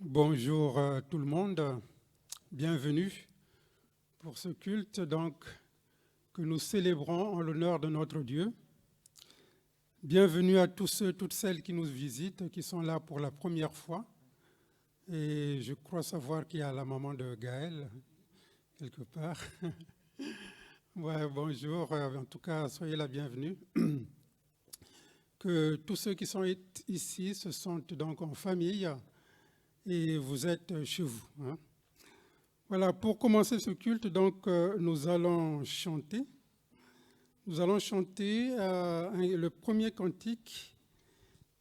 Bonjour tout le monde, bienvenue pour ce culte que nous célébrons en l'honneur de notre Dieu. Bienvenue à tous ceux, toutes celles qui nous visitent, qui sont là pour la première fois. Et je crois savoir qu'il y a la maman de Gaël, quelque part. Ouais, bonjour, en tout cas, soyez la bienvenue. Que tous ceux qui sont ici se sentent donc en famille et vous êtes chez vous. Voilà, pour commencer ce culte, nous allons chanter. Nous allons chanter le premier cantique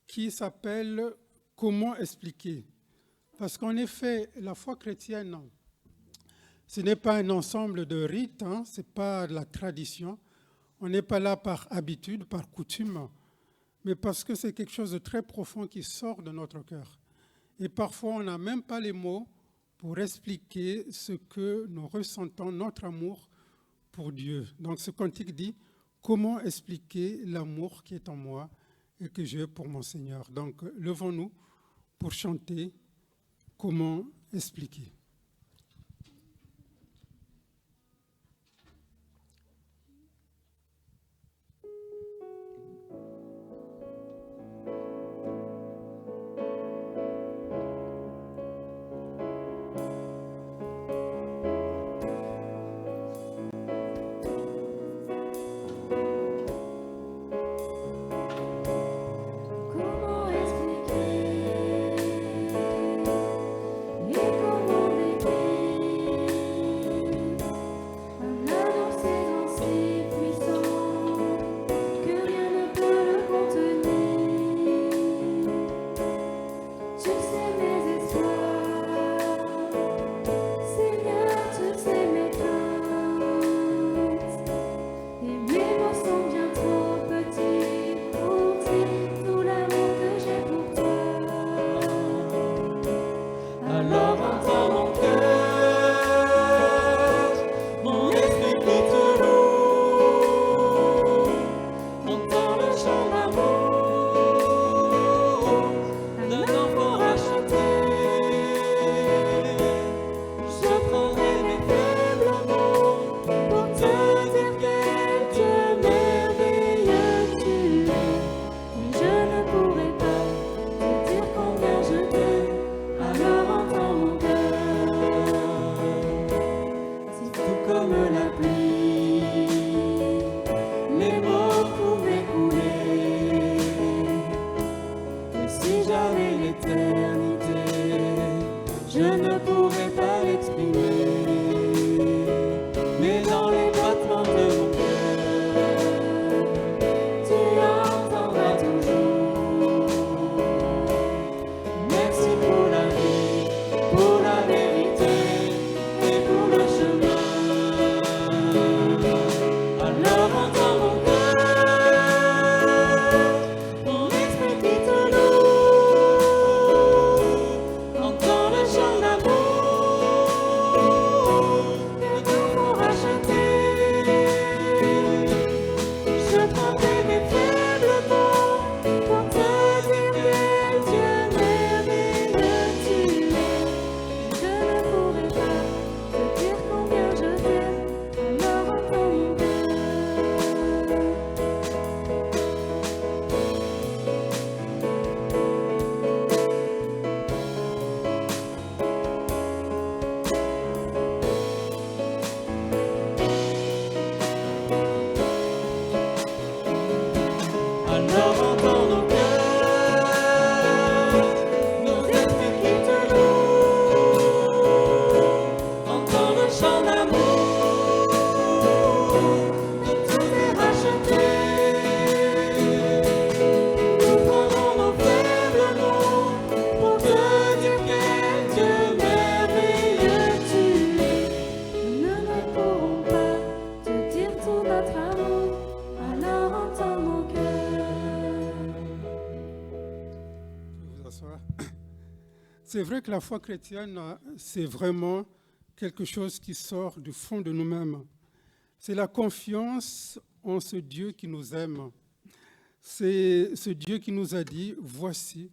qui s'appelle « Comment expliquer ?» Parce qu'en effet, la foi chrétienne, ce n'est pas un ensemble de rites, ce n'est pas de la tradition. On n'est pas là par habitude, par coutume, mais parce que c'est quelque chose de très profond qui sort de notre cœur. Et parfois, on n'a même pas les mots pour expliquer ce que nous ressentons, notre amour pour Dieu. Donc ce cantique dit « Comment expliquer l'amour qui est en moi et que j'ai pour mon Seigneur ?» Donc levons-nous pour chanter « Comment expliquer ?» C'est vrai que la foi chrétienne, c'est vraiment quelque chose qui sort du fond de nous-mêmes. C'est la confiance en ce Dieu qui nous aime. C'est ce Dieu qui nous a dit « Voici,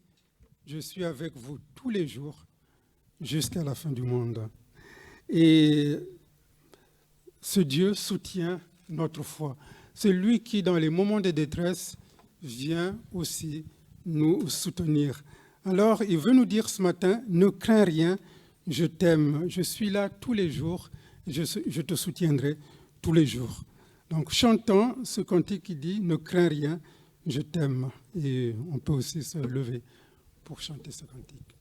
je suis avec vous tous les jours jusqu'à la fin du monde. Et ce Dieu soutient notre foi. C'est lui qui, dans les moments de détresse, vient aussi nous soutenir. Alors, il veut nous dire ce matin, ne crains rien, je t'aime, je suis là tous les jours, je te soutiendrai tous les jours. Donc, chantons ce cantique qui dit, ne crains rien, je t'aime. Et on peut aussi se lever pour chanter ce cantique.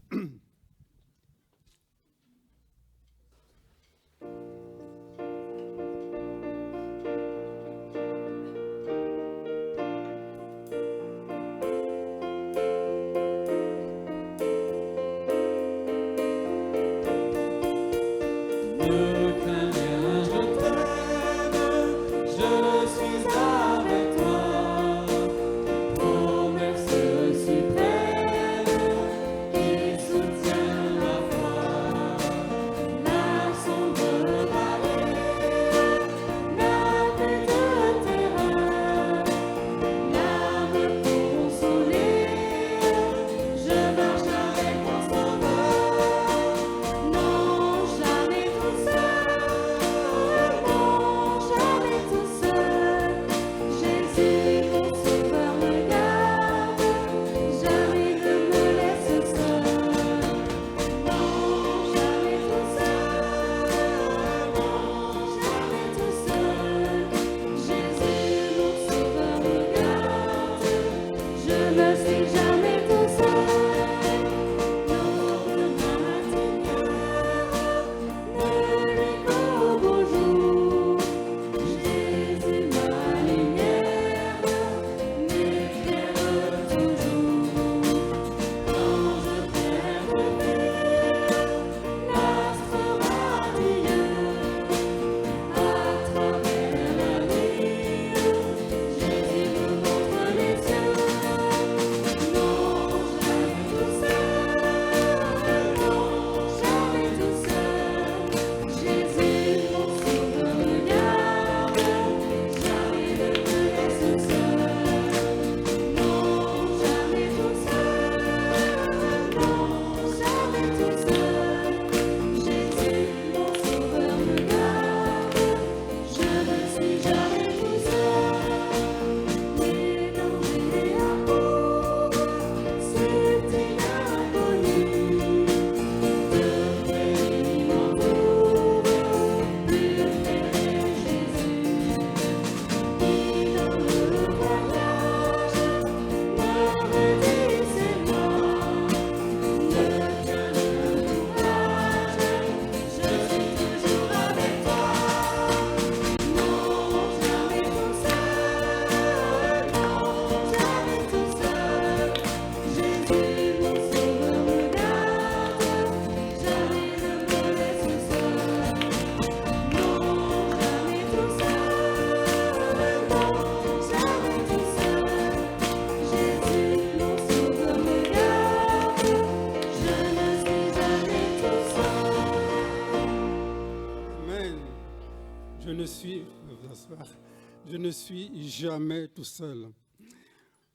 Je ne suis jamais tout seul.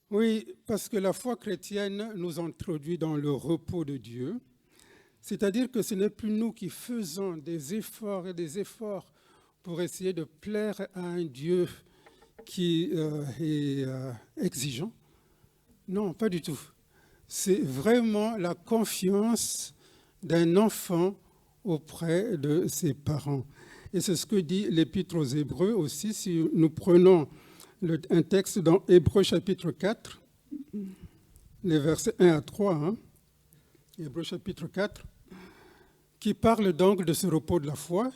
Oui, parce que la foi chrétienne nous introduit dans le repos de Dieu, c'est-à-dire que ce n'est plus nous qui faisons des efforts et des efforts pour essayer de plaire à un Dieu qui est exigeant. Non, pas du tout. C'est vraiment la confiance d'un enfant auprès de ses parents. Et c'est ce que dit l'Épître aux Hébreux aussi, si nous prenons un texte dans Hébreux chapitre 4, les versets 1 à 3, Hébreux chapitre 4, qui parle donc de ce repos de la foi.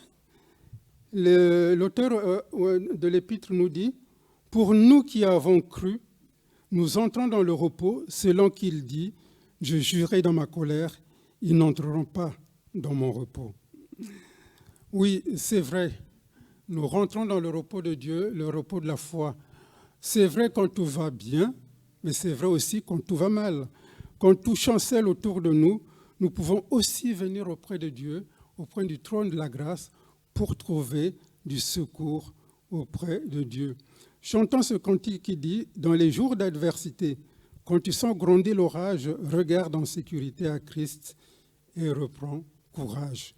L'auteur de l'Épître nous dit « Pour nous qui avons cru, nous entrons dans le repos selon qu'il dit « Je jurai dans ma colère, ils n'entreront pas dans mon repos ». Oui, c'est vrai, nous rentrons dans le repos de Dieu, le repos de la foi. C'est vrai quand tout va bien, mais c'est vrai aussi quand tout va mal. Quand tout chancelle autour de nous, nous pouvons aussi venir auprès de Dieu, auprès du trône de la grâce, pour trouver du secours auprès de Dieu. Chantons ce cantique qui dit « Dans les jours d'adversité, quand tu sens gronder l'orage, regarde en sécurité à Christ et reprends courage.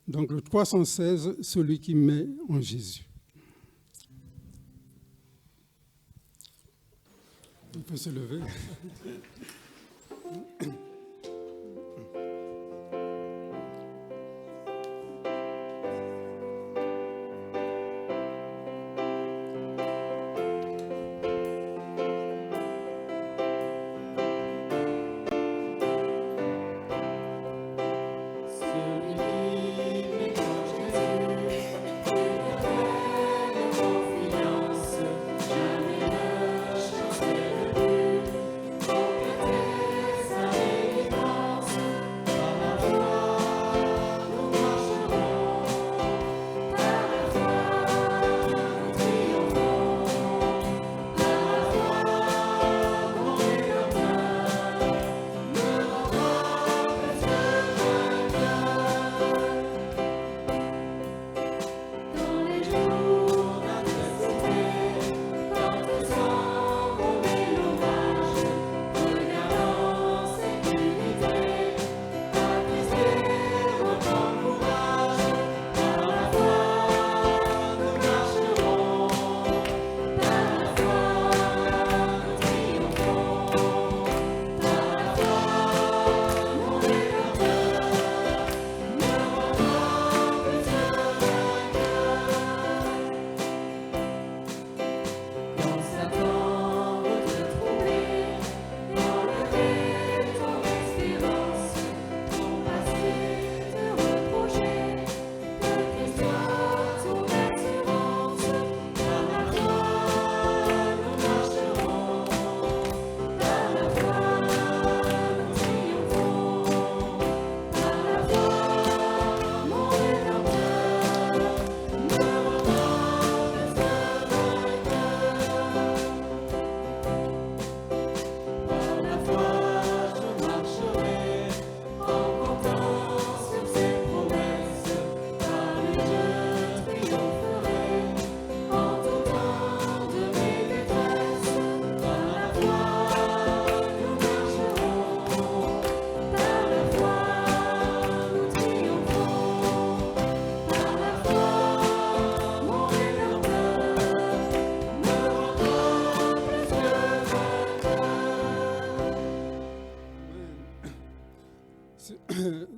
Donc le 316, celui qui met en Jésus. On peut se lever.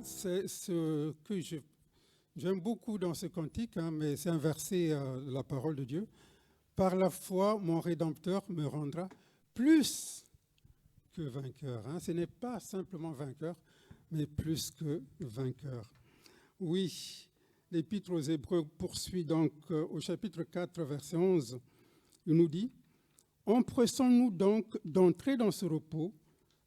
C'est ce que j'aime beaucoup dans ce cantique, mais c'est un verset de la parole de Dieu. Par la foi, mon Rédempteur me rendra plus que vainqueur. Ce n'est pas simplement vainqueur, mais plus que vainqueur. Oui, l'Épître aux Hébreux poursuit donc au chapitre 4, verset 11. Il nous dit « Empressons-nous donc d'entrer dans ce repos,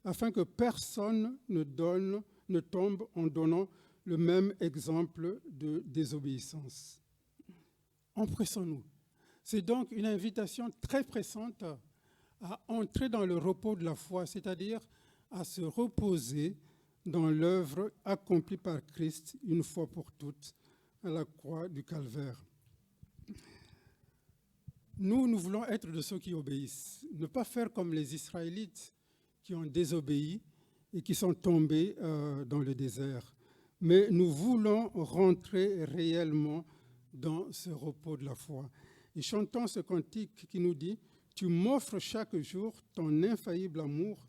afin que personne ne tombe en donnant le même exemple de désobéissance. » Empressons-nous. C'est donc une invitation très pressante à entrer dans le repos de la foi, c'est-à-dire à se reposer dans l'œuvre accomplie par Christ une fois pour toutes à la croix du Calvaire. Nous voulons être de ceux qui obéissent, ne pas faire comme les Israélites qui ont désobéi et qui sont tombés dans le désert. Mais nous voulons rentrer réellement dans ce repos de la foi. Et chantons ce cantique qui nous dit « Tu m'offres chaque jour ton infaillible amour,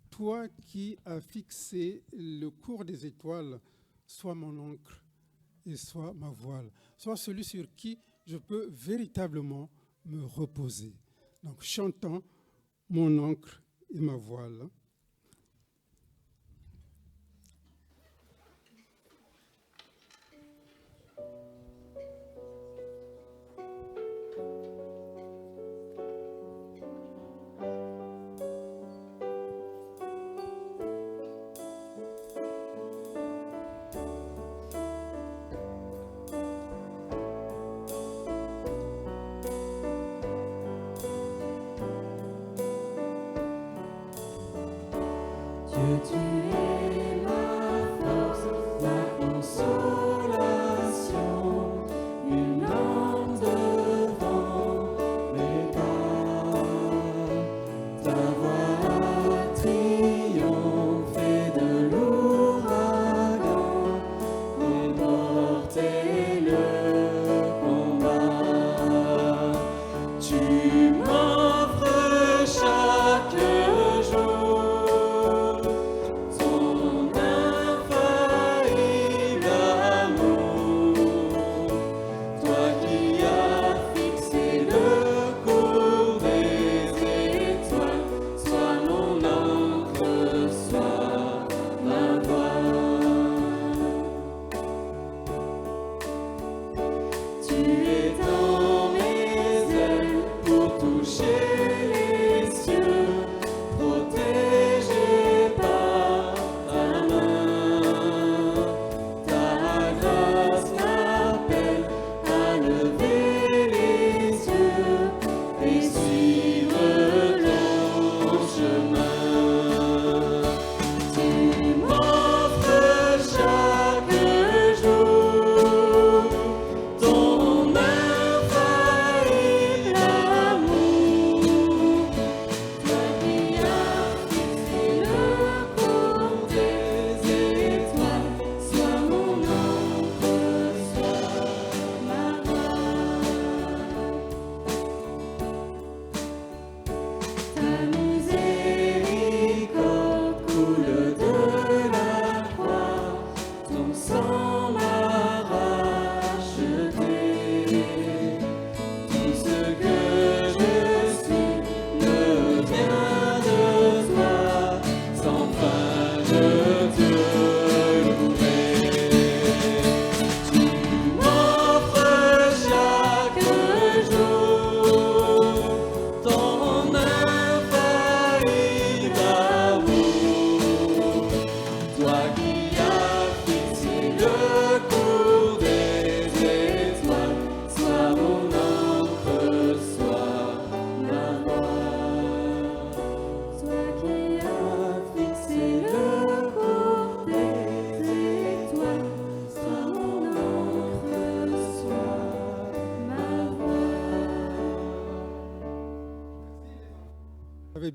toi qui as fixé le cours des étoiles, sois mon ancre et sois ma voile, sois celui sur qui je peux véritablement me reposer. » Donc chantons mon ancre et ma voile.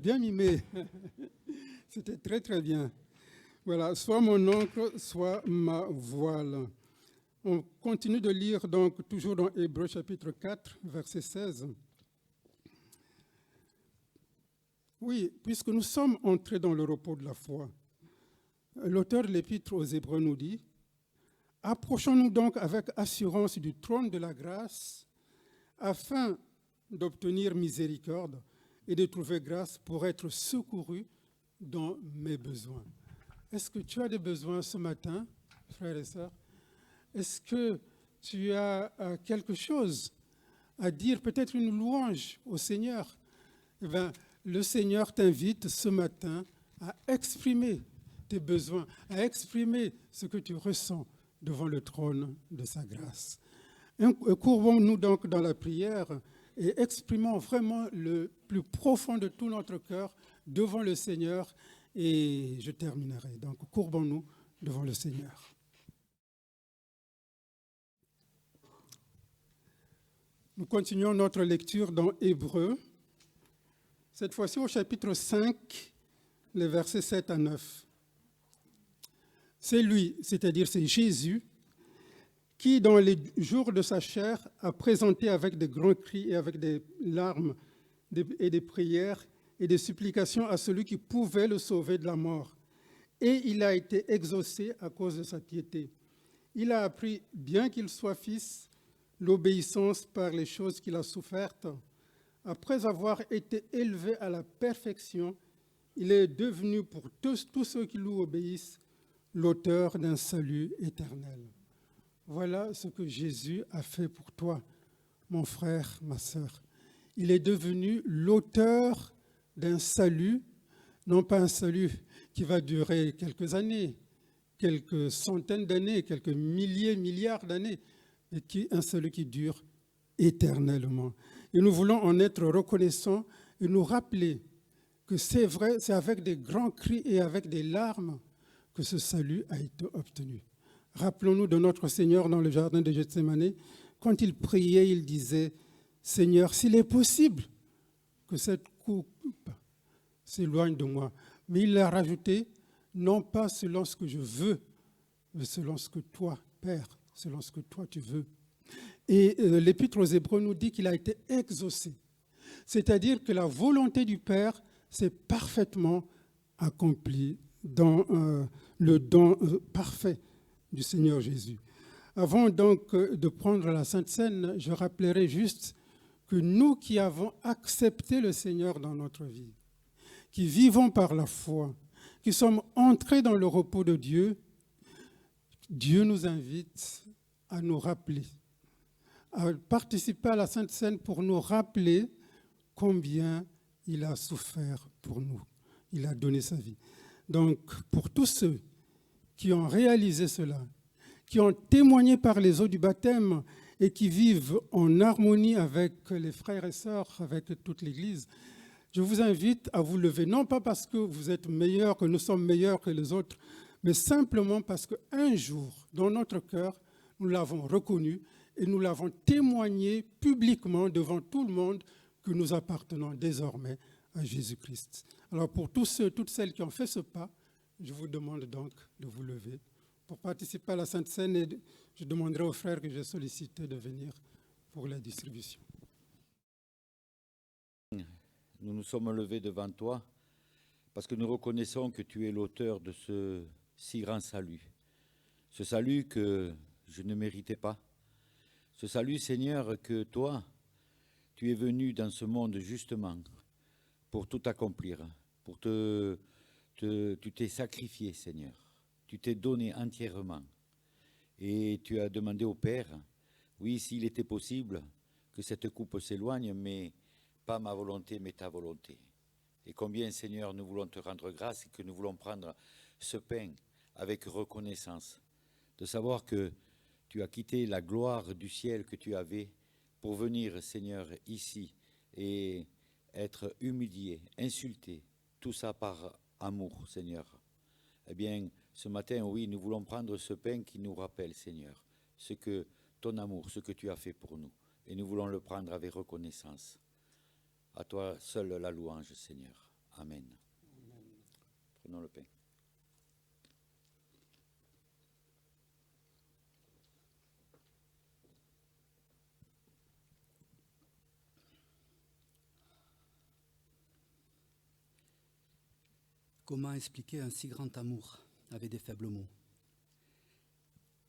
Bien mimé. C'était très, très bien. Voilà, soit mon oncle, soit ma voile. On continue de lire donc toujours dans Hébreux chapitre 4, verset 16. Oui, puisque nous sommes entrés dans le repos de la foi, l'auteur de l'épître aux Hébreux nous dit « Approchons-nous donc avec assurance du trône de la grâce afin d'obtenir miséricorde et de trouver grâce pour être secouru dans mes besoins. » Est-ce que tu as des besoins ce matin, frères et sœurs? Est-ce que tu as quelque chose à dire, peut-être une louange au Seigneur? Eh bien, le Seigneur t'invite ce matin à exprimer tes besoins, à exprimer ce que tu ressens devant le trône de sa grâce. Courbons-nous donc dans la prière et exprimons vraiment le plus profond de tout notre cœur devant le Seigneur. Et je terminerai. Donc, courbons-nous devant le Seigneur. Nous continuons notre lecture dans Hébreux, cette fois-ci au chapitre 5, les versets 7 à 9. C'est lui, c'est-à-dire c'est Jésus, qui, dans les jours de sa chair, a présenté avec des grands cris et avec des larmes et des prières et des supplications à celui qui pouvait le sauver de la mort. Et il a été exaucé à cause de sa piété. Il a appris, bien qu'il soit fils, l'obéissance par les choses qu'il a souffertes. Après avoir été élevé à la perfection, il est devenu pour tous ceux qui lui obéissent l'auteur d'un salut éternel. Voilà ce que Jésus a fait pour toi, mon frère, ma sœur. Il est devenu l'auteur d'un salut, non pas un salut qui va durer quelques années, quelques centaines d'années, quelques milliers, milliards d'années, mais un salut qui dure éternellement. Et nous voulons en être reconnaissants et nous rappeler que c'est vrai, c'est avec des grands cris et avec des larmes que ce salut a été obtenu. Rappelons-nous de notre Seigneur dans le jardin de Gethsémani, quand il priait, il disait « Seigneur, s'il est possible que cette coupe s'éloigne de moi. » Mais il a rajouté « Non pas selon ce que je veux, mais selon ce que toi, Père, selon ce que toi tu veux. » Et l'Épître aux Hébreux nous dit qu'il a été exaucé. C'est-à-dire que la volonté du Père s'est parfaitement accomplie dans le don parfait du Seigneur Jésus. Avant donc de prendre la Sainte Seine, je rappellerai juste que nous qui avons accepté le Seigneur dans notre vie, qui vivons par la foi, qui sommes entrés dans le repos de Dieu, Dieu nous invite à nous rappeler, à participer à la Sainte Seine pour nous rappeler combien il a souffert pour nous. Il a donné sa vie. Donc, pour tous ceux qui ont réalisé cela, qui ont témoigné par les eaux du baptême et qui vivent en harmonie avec les frères et sœurs, avec toute l'Église, je vous invite à vous lever, non pas parce que vous êtes meilleurs, que nous sommes meilleurs que les autres, mais simplement parce qu'un jour, dans notre cœur, nous l'avons reconnu et nous l'avons témoigné publiquement devant tout le monde que nous appartenons désormais à Jésus-Christ. Alors pour tous ceux, toutes celles qui ont fait ce pas, je vous demande donc de vous lever pour participer à la Sainte Seine et je demanderai aux frères que j'ai sollicités de venir pour la distribution. nous nous sommes levés devant toi parce que nous reconnaissons que tu es l'auteur de ce si grand salut. Ce salut que je ne méritais pas. Ce salut, Seigneur, que toi, tu es venu dans ce monde justement pour tout accomplir, tu t'es sacrifié, Seigneur. Tu t'es donné entièrement. Et tu as demandé au Père, oui, s'il était possible, que cette coupe s'éloigne, mais pas ma volonté, mais ta volonté. Et combien, Seigneur, nous voulons te rendre grâce et que nous voulons prendre ce pain avec reconnaissance, de savoir que tu as quitté la gloire du ciel que tu avais pour venir, Seigneur, ici et être humilié, insulté, tout ça par amour, Seigneur. Eh bien, ce matin, oui, nous voulons prendre ce pain qui nous rappelle, Seigneur, ce que ton amour, ce que tu as fait pour nous. Et nous voulons le prendre avec reconnaissance. À toi seul la louange, Seigneur. Amen. Amen. Prenons le pain. Comment expliquer un si grand amour avec des faibles mots?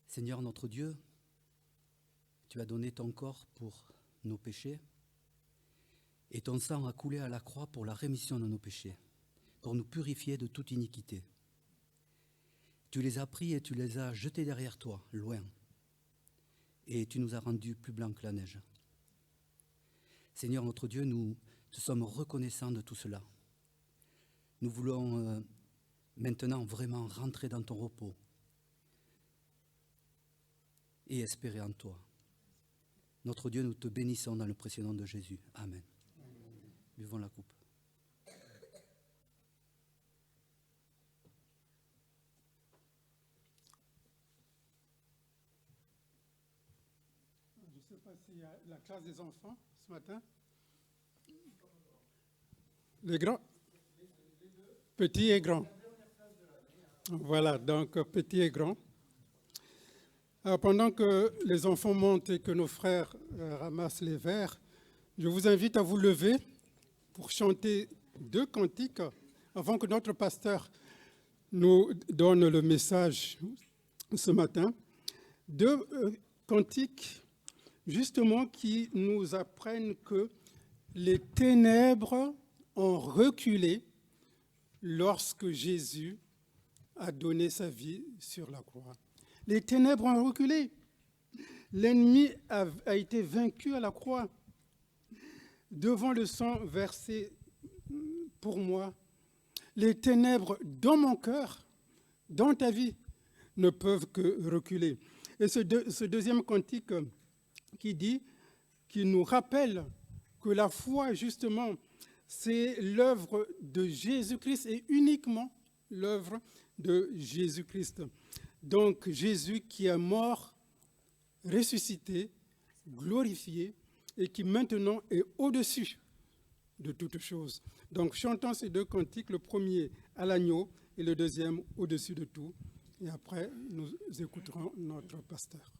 Seigneur notre Dieu, tu as donné ton corps pour nos péchés et ton sang a coulé à la croix pour la rémission de nos péchés, pour nous purifier de toute iniquité. Tu les as pris et tu les as jetés derrière toi, loin, et tu nous as rendus plus blancs que la neige. Seigneur notre Dieu, nous te sommes reconnaissants de tout cela. Nous voulons maintenant vraiment rentrer dans ton repos et espérer en toi. Notre Dieu, nous te bénissons dans le précieux nom de Jésus. Amen. Buvons la coupe. Je ne sais pas s'il y a la classe des enfants ce matin. Les grands? Petits et grands. Voilà, donc petits et grands. Alors, pendant que les enfants montent et que nos frères ramassent les verres, je vous invite à vous lever pour chanter 2 cantiques avant que notre pasteur nous donne le message ce matin. 2 cantiques justement qui nous apprennent que les ténèbres ont reculé lorsque Jésus a donné sa vie sur la croix. Les ténèbres ont reculé. L'ennemi a été vaincu à la croix. Devant le sang versé pour moi, les ténèbres dans mon cœur, dans ta vie, ne peuvent que reculer. Et ce deuxième cantique qui nous rappelle que la foi, justement, c'est l'œuvre de Jésus-Christ et uniquement l'œuvre de Jésus-Christ. Donc Jésus qui est mort, ressuscité, glorifié et qui maintenant est au-dessus de toutes choses. Donc chantons ces 2 cantiques, le premier à l'agneau et le deuxième au-dessus de tout. Et après, nous écouterons notre pasteur.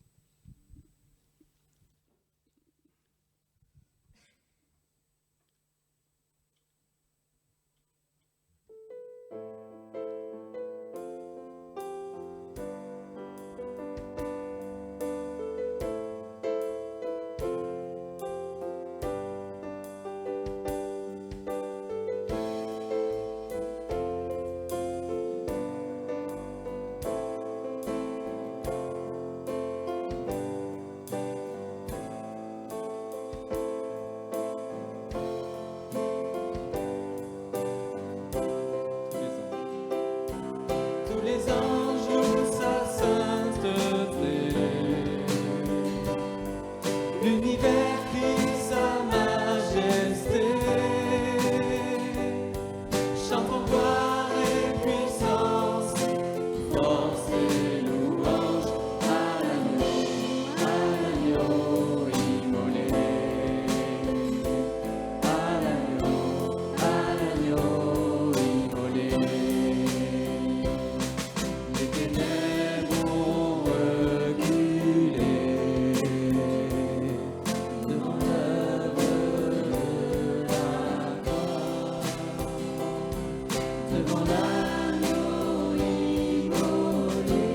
devant l'agneau immolé,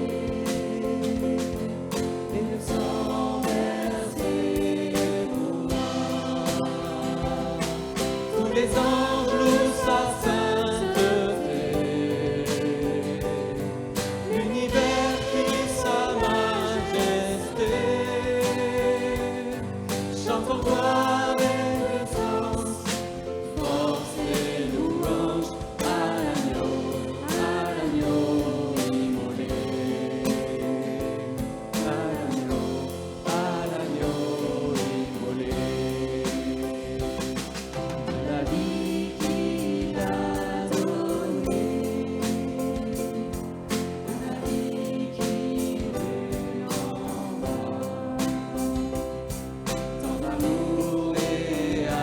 et le sang versé pour moi. Tous les anges louent sa sainteté, l'univers crie sa majesté, chante en gloire et puissance, force et louange à l'agneau immolé, à l'agneau immolé. La vie qu'il a donnée, la vie qui est en moi, tant d'amour et à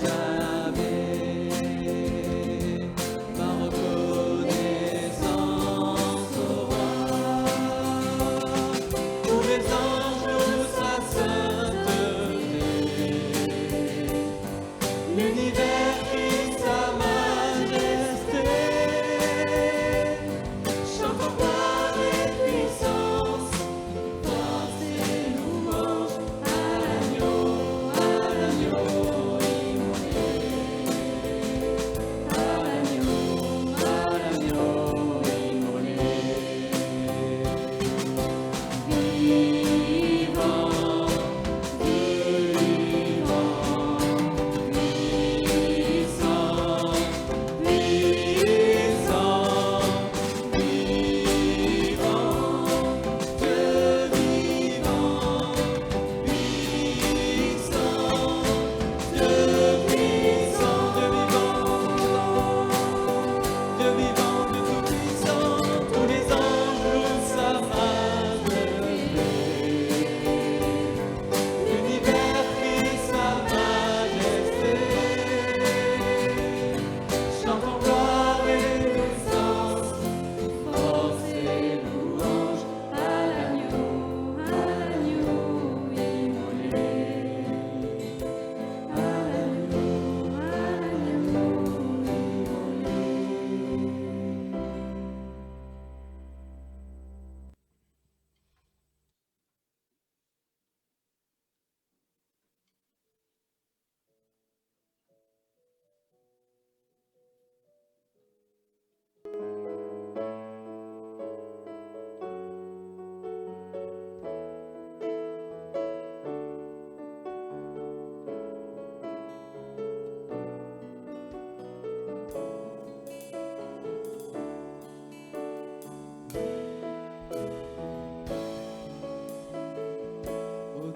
jamais, ma reconnaissance au roi. Tous les anges louent sa sainteté, l'univers crie sa majesté, chante en gloire et puissance, force et louange à l'agneau immolé, à l'agneau immolé. Vivant, puissant, Dieu vivant, Dieu tout-puissant, tous les anges louent sa majesté, l'univers crie sa majesté, chante en gloire et puissance, force et louange à l'agneau immolé, à l'agneau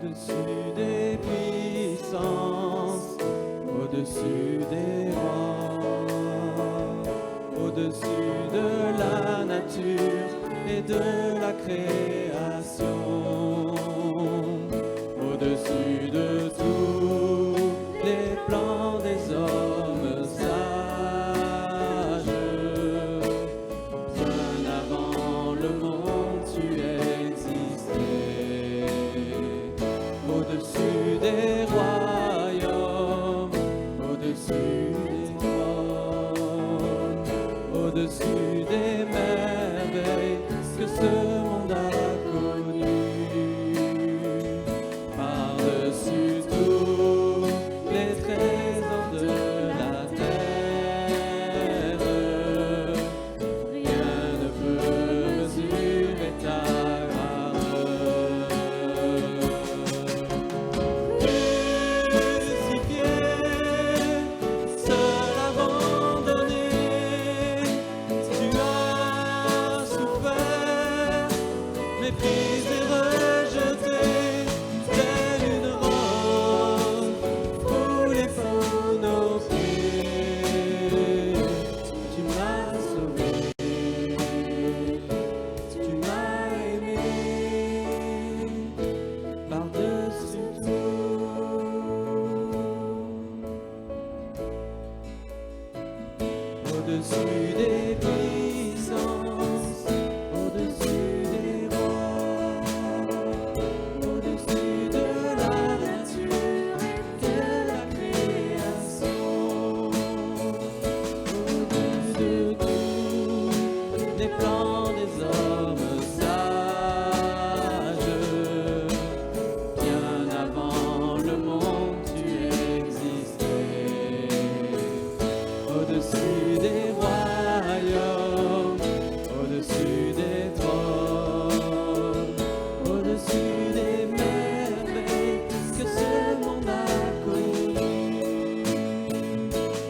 Au-dessus des puissances, au-dessus des rois, au-dessus de la nature et de la création, au-dessus de tous les plans des hommes sages. Bien avant le monde, tu existais, au-dessus des royaumes, au-dessus des trônes, au-dessus des merveilles que ce monde a connues, par-dessus tous les trésors de la terre, rien ne peut mesurer ta crucifié, seul abandonné, tu as souffert, méprisé, rejeté, telle une rose, foulée sous nos pieds. Tu m'as sauvé, tu m'as aimé, par-dessus tout. Au-dessus des puissances, au-dessus des rois, au-dessus de la nature et de la création, au-dessus de tout. des royaumes, au-dessus des trônes, au-dessus des merveilles que ce monde a connues,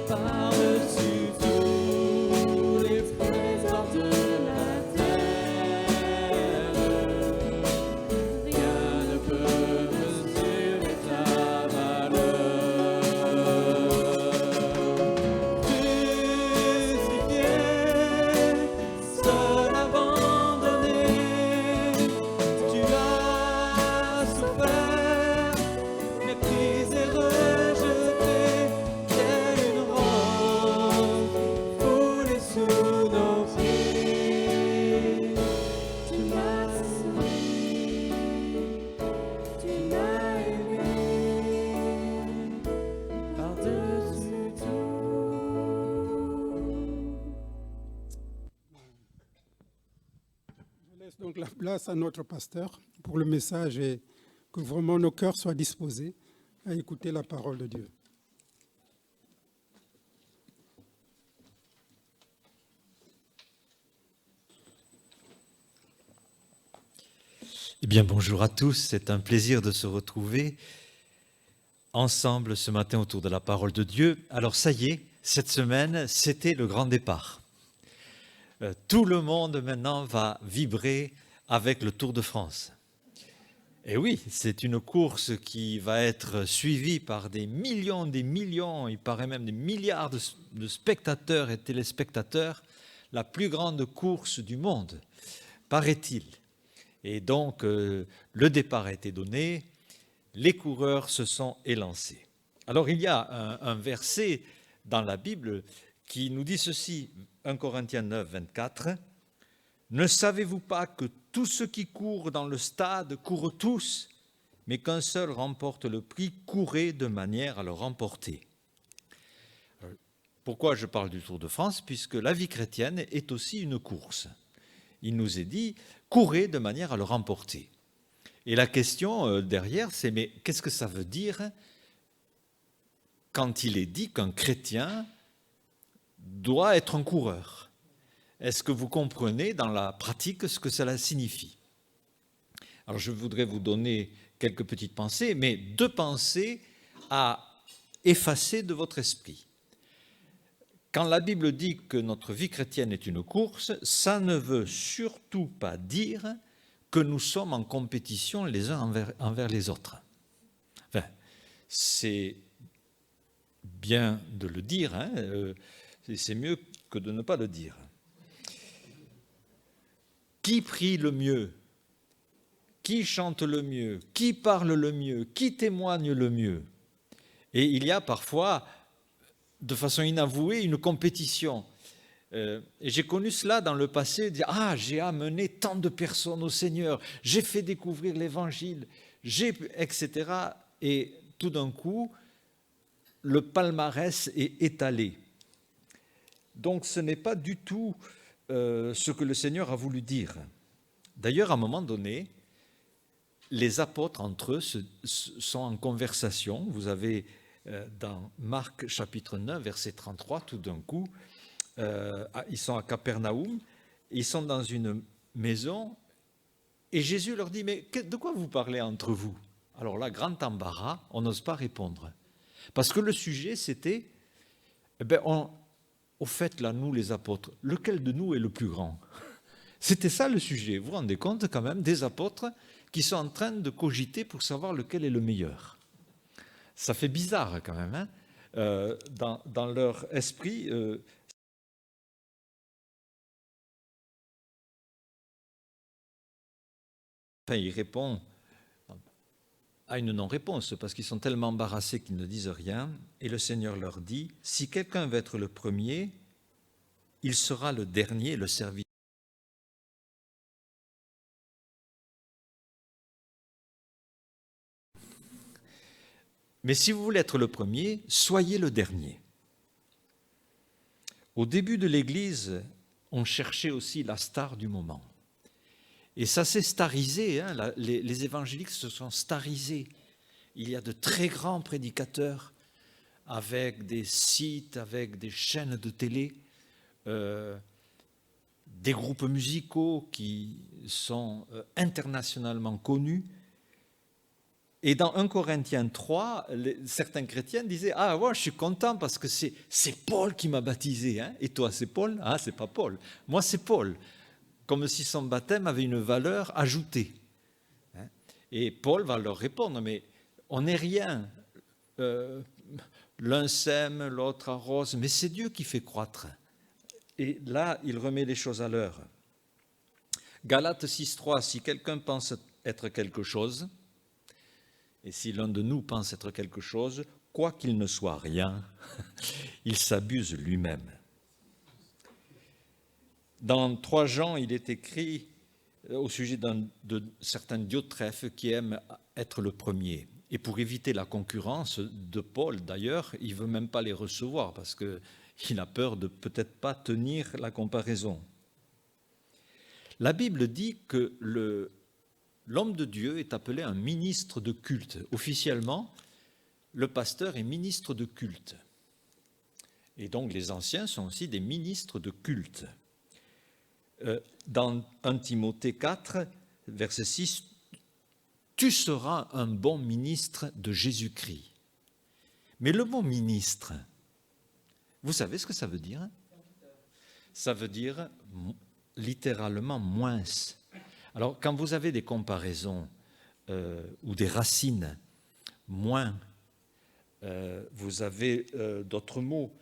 par-dessus tous les trésors de la terre, rien ne peut mesurer ta valeur. Crucifié, seul abandonné, tu as souffert, méprisé, rejeté, telle une rose foulée sous nos pieds. Tu m'as sauvé, tu m'as aimé, par-dessus tout. Je laisse donc la place à notre pasteur pour le message et que vraiment nos cœurs soient disposés à écouter la parole de Dieu. Eh bien, bonjour à tous, c'est un plaisir de se retrouver ensemble ce matin autour de la parole de Dieu. Alors ça y est, cette semaine, c'était le grand départ. Tout le monde maintenant va vibrer avec le Tour de France. Et oui, c'est une course qui va être suivie par des millions, il paraît même des milliards de spectateurs et téléspectateurs, la plus grande course du monde, paraît-il. Et donc, le départ a été donné, les coureurs se sont élancés. Alors, il y a un verset dans la Bible qui nous dit ceci, 1 Corinthiens 9, 24, « Ne savez-vous pas que tous ceux qui courent dans le stade courent tous, mais qu'un seul remporte le prix, courez de manière à le remporter. » Pourquoi je parle du Tour de France? Puisque la vie chrétienne est aussi une course. Il nous est dit, courez de manière à le remporter. Et la question derrière, c'est, mais qu'est-ce que ça veut dire quand il est dit qu'un chrétien doit être un coureur? Est-ce que vous comprenez dans la pratique ce que cela signifie? Alors je voudrais vous donner quelques petites pensées, mais 2 pensées à effacer de votre esprit. Quand la Bible dit que notre vie chrétienne est une course, ça ne veut surtout pas dire que nous sommes en compétition les uns envers les autres. Enfin, c'est bien de le dire, hein, c'est mieux que de ne pas le dire. Qui prie le mieux? Qui chante le mieux? Qui parle le mieux? Qui témoigne le mieux? Et il y a parfois, de façon inavouée, une compétition. Et j'ai connu cela dans le passé, dire « Ah, j'ai amené tant de personnes au Seigneur, j'ai fait découvrir l'Évangile, etc. » Et tout d'un coup, le palmarès est étalé. Donc ce n'est pas du tout ce que le Seigneur a voulu dire. D'ailleurs, à un moment donné, les apôtres entre eux sont en conversation. Vous avez dans Marc chapitre 9, verset 33, tout d'un coup, ils sont à Capernaum, ils sont dans une maison, et Jésus leur dit, mais de quoi vous parlez entre vous? Alors là, grand embarras, on n'ose pas répondre. Parce que le sujet, c'était, au fait, là, nous les apôtres, lequel de nous est le plus grand? C'était ça le sujet. Vous vous rendez compte quand même des apôtres qui sont en train de cogiter pour savoir lequel est le meilleur. Ça fait bizarre quand même, hein, dans leur esprit. Enfin, il répond à une non-réponse parce qu'ils sont tellement embarrassés qu'ils ne disent rien. Et le Seigneur leur dit, si quelqu'un veut être le premier, il sera le dernier, le serviteur. Mais si vous voulez être le premier, soyez le dernier. Au début de l'Église, on cherchait aussi la star du moment. Et ça s'est starisé, hein, les évangéliques se sont starisés. Il y a de très grands prédicateurs avec des sites, avec des chaînes de télé. des groupes musicaux qui sont internationalement connus. Et dans 1 Corinthiens 3, certains chrétiens disaient « Ah, moi, je suis content parce que c'est Paul qui m'a baptisé. Hein. Et toi, c'est Paul ? Ah, c'est pas Paul. Moi, c'est Paul. » Comme si son baptême avait une valeur ajoutée. Hein. Et Paul va leur répondre « Mais on n'est rien. L'un sème, l'autre arrose, mais c'est Dieu qui fait croître. » Et là, il remet les choses à l'heure. Galates 6.3, si quelqu'un pense être quelque chose, et si l'un de nous pense être quelque chose, quoi qu'il ne soit rien, il s'abuse lui-même. Dans 3 Jean, il est écrit au sujet de certains Diotrephes qui aiment être le premier. Et pour éviter la concurrence de Paul, d'ailleurs, il ne veut même pas les recevoir parce qu'il a peur de peut-être pas tenir la comparaison. La Bible dit que l'homme de Dieu est appelé un ministre de culte. Officiellement, le pasteur est ministre de culte. Et donc les anciens sont aussi des ministres de culte. Dans 1 Timothée 4, verset 6, « Tu seras un bon ministre de Jésus-Christ. » Mais le mot « ministre », vous savez ce que ça veut dire ? Ça veut dire littéralement « moins ». Alors, quand vous avez des comparaisons ou des racines, moins, vous avez d'autres mots.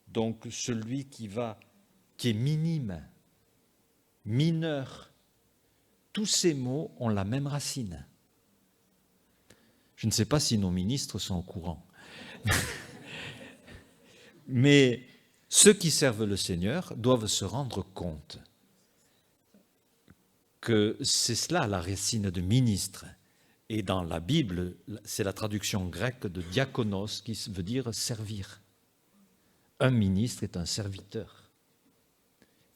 Donc, celui qui est minime, mineur, tous ces mots ont la même racine. Je ne sais pas si nos ministres sont au courant. Mais ceux qui servent le Seigneur doivent se rendre compte que c'est cela la racine de ministre. Et dans la Bible, c'est la traduction grecque de diakonos qui veut dire servir. Un ministre est un serviteur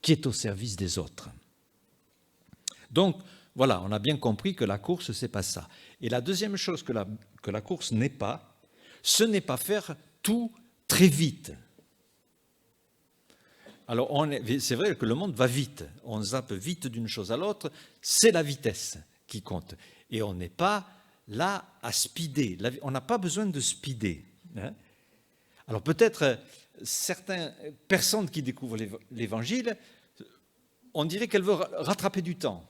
qui est au service des autres. Donc, voilà, on a bien compris que la course, c'est pas ça. Et la deuxième chose que la course n'est pas, ce n'est pas faire tout très vite. Alors, c'est vrai que le monde va vite. On zappe vite d'une chose à l'autre. C'est la vitesse qui compte. Et on n'est pas là à speeder. On n'a pas besoin de speeder. Hein. Alors, peut-être certaines personnes qui découvrent l'Évangile, on dirait qu'elles veulent rattraper du temps.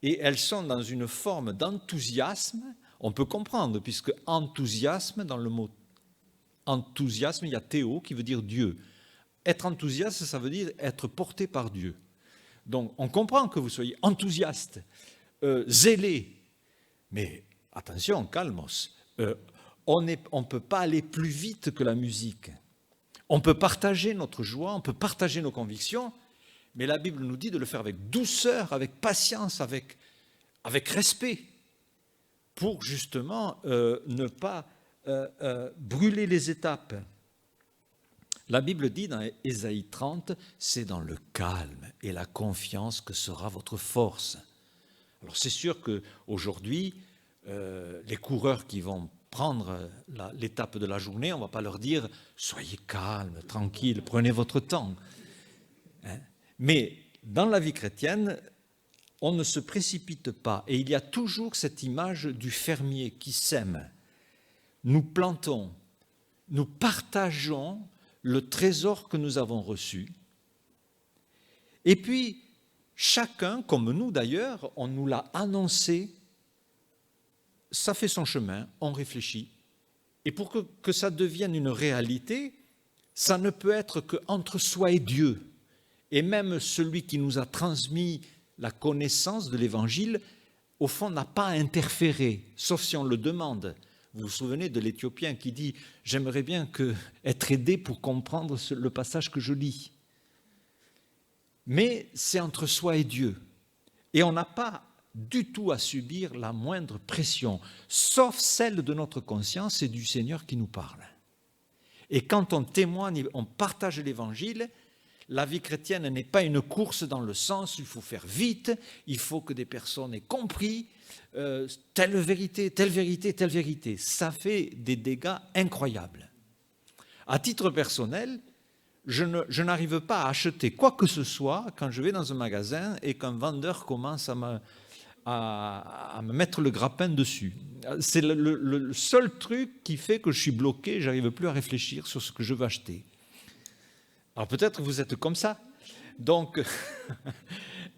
Et elles sont dans une forme d'enthousiasme. On peut comprendre, puisque enthousiasme, dans le mot enthousiasme, il y a théo qui veut dire Dieu. Être enthousiaste, ça veut dire être porté par Dieu. Donc, on comprend que vous soyez enthousiaste, zélé. Mais attention, calmos. On ne peut pas aller plus vite que la musique. On peut partager notre joie, on peut partager nos convictions, mais la Bible nous dit de le faire avec douceur, avec patience, avec respect, pour justement ne pas brûler les étapes. La Bible dit dans Ésaïe 30, c'est dans le calme et la confiance que sera votre force. Alors c'est sûr qu'aujourd'hui, les coureurs qui vont prendre l'étape de la journée, on ne va pas leur dire « soyez calme, tranquille, prenez votre temps ». Mais dans la vie chrétienne, on ne se précipite pas. Et il y a toujours cette image du fermier qui sème. Nous plantons, nous partageons le trésor que nous avons reçu. Et puis, chacun, comme nous d'ailleurs, on nous l'a annoncé, ça fait son chemin, on réfléchit. Et pour que ça devienne une réalité, ça ne peut être qu'entre soi et Dieu. Et même celui qui nous a transmis la connaissance de l'Évangile, au fond, n'a pas interféré, sauf si on le demande. Vous vous souvenez de l'Éthiopien qui dit « J'aimerais bien être aidé pour comprendre le passage que je lis. » Mais c'est entre soi et Dieu. Et on n'a pas du tout à subir la moindre pression, sauf celle de notre conscience et du Seigneur qui nous parle. Et quand on témoigne, on partage l'Évangile, la vie chrétienne n'est pas une course dans le sens où il faut faire vite, il faut que des personnes aient compris telle vérité, telle vérité, telle vérité. Ça fait des dégâts incroyables. À titre personnel, je n'arrive pas à acheter quoi que ce soit quand je vais dans un magasin et qu'un vendeur commence à me mettre le grappin dessus. C'est le seul truc qui fait que je suis bloqué, je n'arrive plus à réfléchir sur ce que je veux acheter. Alors peut-être que vous êtes comme ça. Donc,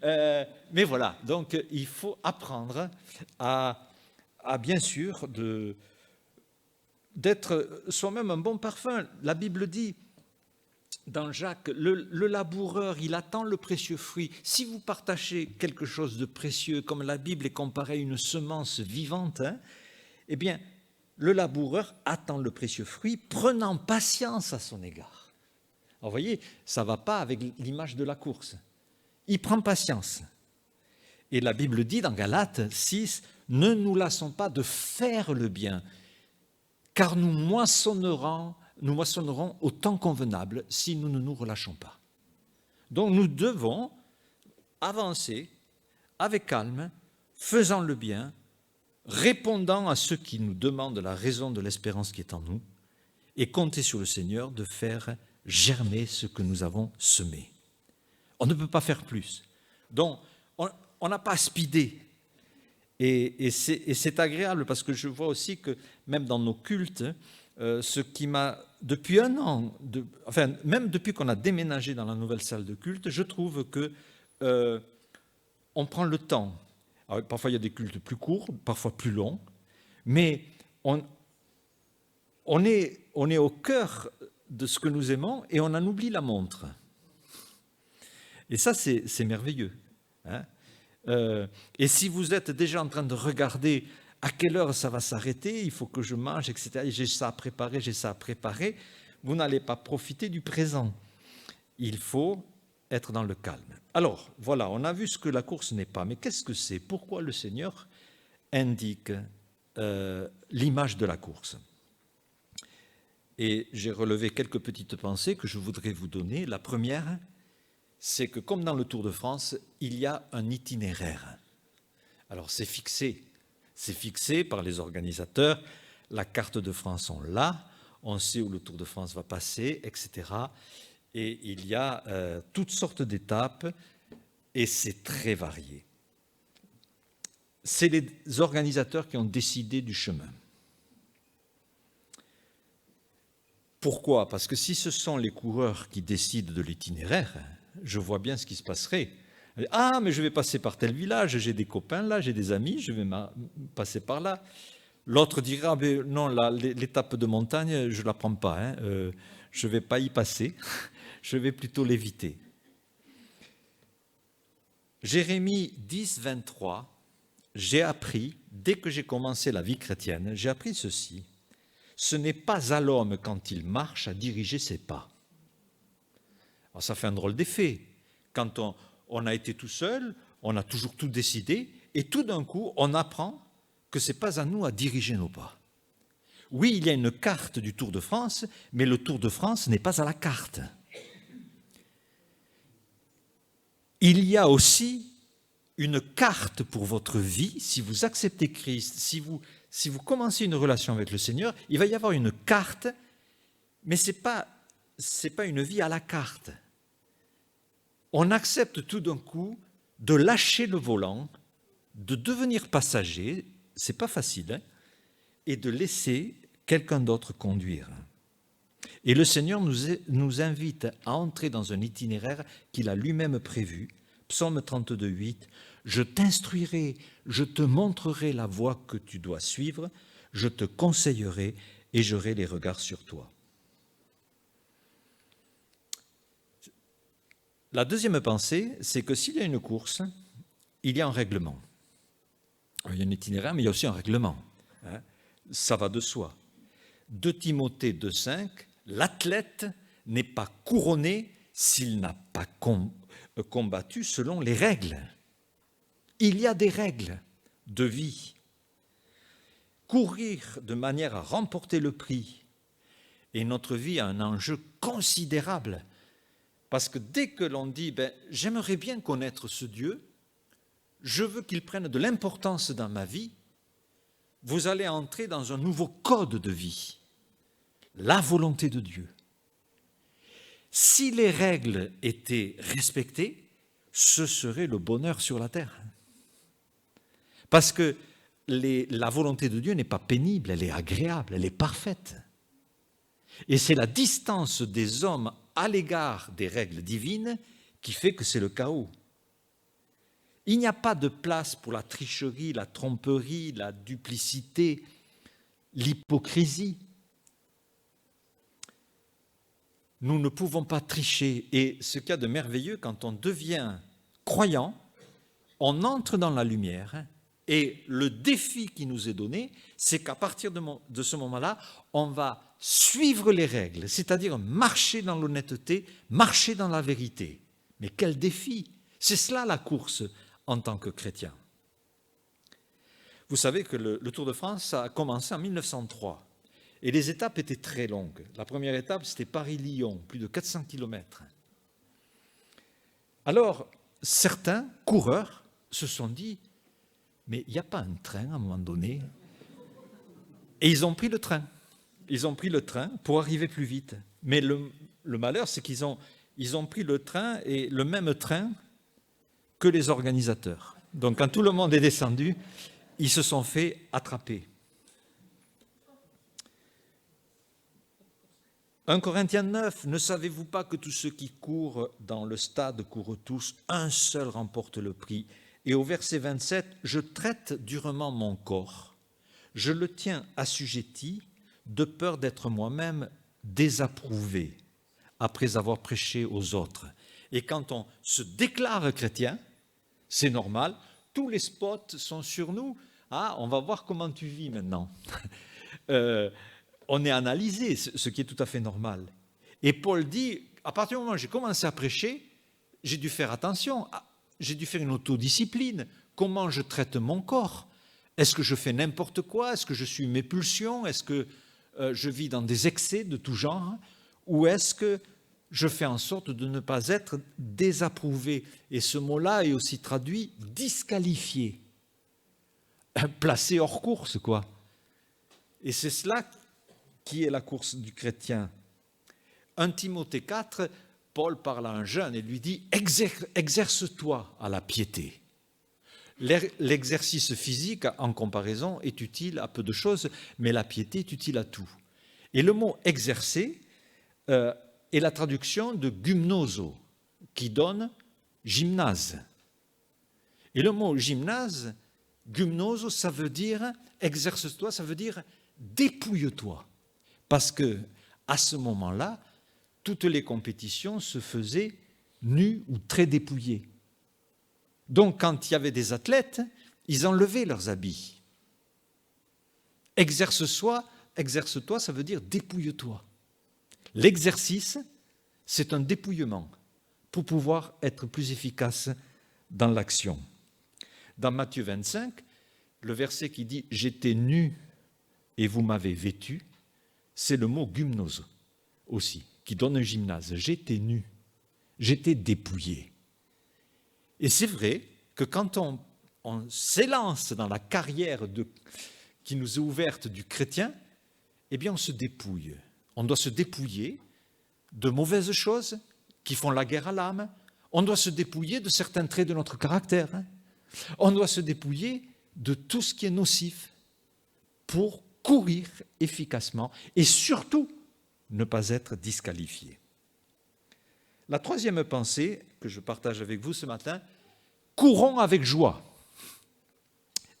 mais voilà, donc il faut apprendre à bien sûr d'être soi-même un bon parfum. La Bible dit dans Jacques, le laboureur, il attend le précieux fruit. Si vous partagez quelque chose de précieux, comme la Bible est comparée à une semence vivante, eh bien, le laboureur attend le précieux fruit, prenant patience à son égard. Alors, vous voyez, ça ne va pas avec l'image de la course. Il prend patience. Et la Bible dit dans Galates 6, « Ne nous lassons pas de faire le bien, car nous moissonnerons au temps convenable si nous ne nous relâchons pas. » Donc nous devons avancer avec calme, faisant le bien, répondant à ceux qui nous demandent la raison de l'espérance qui est en nous, et compter sur le Seigneur de faire germer ce que nous avons semé. On ne peut pas faire plus. Donc on n'a pas à speeder. Et c'est agréable parce que je vois aussi que même dans nos cultes, ce qui m'a, depuis un an, même depuis qu'on a déménagé dans la nouvelle salle de culte, je trouve que on prend le temps. Alors, parfois, il y a des cultes plus courts, parfois plus longs, mais on est au cœur de ce que nous aimons et on en oublie la montre. Et ça, c'est merveilleux. Hein. Et si vous êtes déjà en train de regarder à quelle heure ça va s'arrêter, il faut que je mange, etc., et j'ai ça à préparer, vous n'allez pas profiter du présent. Il faut être dans le calme. Alors, voilà, on a vu ce que la course n'est pas, mais qu'est-ce que c'est? Pourquoi le Seigneur indique l'image de la course? Et j'ai relevé quelques petites pensées que je voudrais vous donner. La première, c'est que comme dans le Tour de France, il y a un itinéraire. Alors c'est fixé par les organisateurs, la carte de France on l'a, on sait où le Tour de France va passer, etc. Et il y a toutes sortes d'étapes et c'est très varié. C'est les organisateurs qui ont décidé du chemin. Pourquoi? Parce que si ce sont les coureurs qui décident de l'itinéraire, je vois bien ce qui se passerait. Ah, mais je vais passer par tel village, j'ai des copains là, j'ai des amis, je vais passer par là. L'autre dira, ah, mais non, l'étape de montagne, je ne la prends pas, hein, je ne vais pas y passer, je vais plutôt l'éviter. Jérémie 10, 23, j'ai appris, dès que j'ai commencé la vie chrétienne, j'ai appris ceci. Ce n'est pas à l'homme quand il marche à diriger ses pas. Alors ça fait un drôle d'effet. Quand on a été tout seul, on a toujours tout décidé, et tout d'un coup, on apprend que ce n'est pas à nous à diriger nos pas. Oui, il y a une carte du Tour de France, mais le Tour de France n'est pas à la carte. Il y a aussi une carte pour votre vie. Si vous acceptez Christ, si vous commencez une relation avec le Seigneur, il va y avoir une carte, mais ce n'est pas une vie à la carte. On accepte tout d'un coup de lâcher le volant, de devenir passager, c'est pas facile, hein, et de laisser quelqu'un d'autre conduire. Et le Seigneur nous invite à entrer dans un itinéraire qu'il a lui-même prévu. Psaume 32, 8, « Je t'instruirai, je te montrerai la voie que tu dois suivre, je te conseillerai et j'aurai les regards sur toi. » La deuxième pensée, c'est que s'il y a une course, il y a un règlement. Il y a un itinéraire, mais il y a aussi un règlement. Hein. Ça va de soi. 2 Timothée 2,5, l'athlète n'est pas couronné s'il n'a pas combattu selon les règles. Il y a des règles de vie. Courir de manière à remporter le prix. Et notre vie a un enjeu considérable. Parce que dès que l'on dit « j'aimerais bien connaître ce Dieu, je veux qu'il prenne de l'importance dans ma vie », vous allez entrer dans un nouveau code de vie, la volonté de Dieu. Si les règles étaient respectées, ce serait le bonheur sur la terre. Parce que la volonté de Dieu n'est pas pénible, elle est agréable, elle est parfaite. Et c'est la distance des hommes à l'égard des règles divines qui fait que c'est le chaos. Il n'y a pas de place pour la tricherie, la tromperie, la duplicité, l'hypocrisie. Nous ne pouvons pas tricher. Et ce qu'il y a de merveilleux, quand on devient croyant, on entre dans la lumière. Et le défi qui nous est donné, c'est qu'à partir de ce moment-là, on va suivre les règles, c'est-à-dire marcher dans l'honnêteté, marcher dans la vérité. Mais quel défi! C'est cela la course en tant que chrétien. Vous savez que le Tour de France a commencé en 1903 et les étapes étaient très longues. La première étape, c'était Paris-Lyon, plus de 400 km. Alors, certains coureurs se sont dit, mais il n'y a pas un train à un moment donné? Et ils ont pris le train. Ils ont pris le train pour arriver plus vite. Mais le malheur, c'est qu'ils ont pris le train, et le même train que les organisateurs. Donc quand tout le monde est descendu, ils se sont fait attraper. 1 Corinthiens 9, ne savez-vous pas que tous ceux qui courent dans le stade courent tous, un seul remporte le prix? Et au verset 27, je traite durement mon corps, je le tiens assujetti, de peur d'être moi-même désapprouvé après avoir prêché aux autres. Et quand on se déclare chrétien, c'est normal, tous les spots sont sur nous. Ah, on va voir comment tu vis maintenant. On est analysé, ce qui est tout à fait normal. Et Paul dit, à partir du moment où j'ai commencé à prêcher, j'ai dû faire attention, j'ai dû faire une autodiscipline. Comment je traite mon corps? Est-ce que je fais n'importe quoi? Est-ce que je suis mes pulsions? Est-ce que je vis dans des excès de tout genre? Ou est-ce que je fais en sorte de ne pas être désapprouvé? Et ce mot-là est aussi traduit disqualifié, placé hors course, quoi. Et c'est cela qui est la course du chrétien. 1 Timothée 4, Paul parle à un jeune et lui dit « Exerce-toi à la piété ». L'exercice physique, en comparaison, est utile à peu de choses, mais la piété est utile à tout. Et le mot « exercer » est la traduction de « gymnoso », qui donne « gymnase ». Et le mot « gymnase », gymnoso, ça veut dire « exerce-toi », ça veut dire « dépouille-toi ». Parce que à ce moment-là, toutes les compétitions se faisaient nues ou très dépouillées. Donc, quand il y avait des athlètes, ils enlevaient leurs habits. Exerce-toi, ça veut dire dépouille-toi. L'exercice, c'est un dépouillement pour pouvoir être plus efficace dans l'action. Dans Matthieu 25, le verset qui dit « J'étais nu et vous m'avez vêtu », c'est le mot « gymnose » aussi, qui donne un gymnase. J'étais nu, j'étais dépouillé. Et c'est vrai que quand on s'élance dans la carrière qui nous est ouverte du chrétien, eh bien on se dépouille. On doit se dépouiller de mauvaises choses qui font la guerre à l'âme. On doit se dépouiller de certains traits de notre caractère. On doit se dépouiller de tout ce qui est nocif pour courir efficacement et surtout ne pas être disqualifié. La troisième pensée que je partage avec vous ce matin, courons avec joie.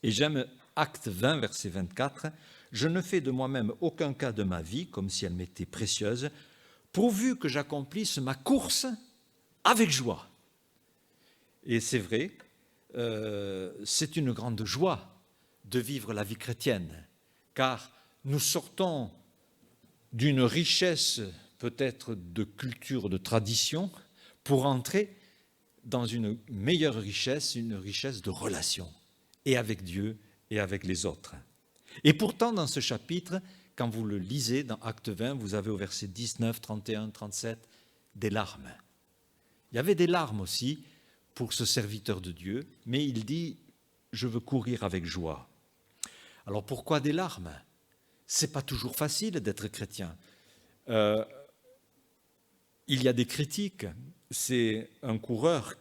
Et j'aime Acte 20, verset 24, « Je ne fais de moi-même aucun cas de ma vie, comme si elle m'était précieuse, pourvu que j'accomplisse ma course avec joie. » Et c'est vrai, c'est une grande joie de vivre la vie chrétienne, car nous sortons d'une richesse peut-être de culture, de tradition, pour entrer dans une meilleure richesse, une richesse de relations, et avec Dieu et avec les autres. Et pourtant, dans ce chapitre, quand vous le lisez dans Acte 20, vous avez au verset 19, 31, 37, des larmes. Il y avait des larmes aussi pour ce serviteur de Dieu, mais il dit « Je veux courir avec joie ». Alors pourquoi des larmes? Ce n'est pas toujours facile d'être chrétien. il y a des critiques. C'est un coureur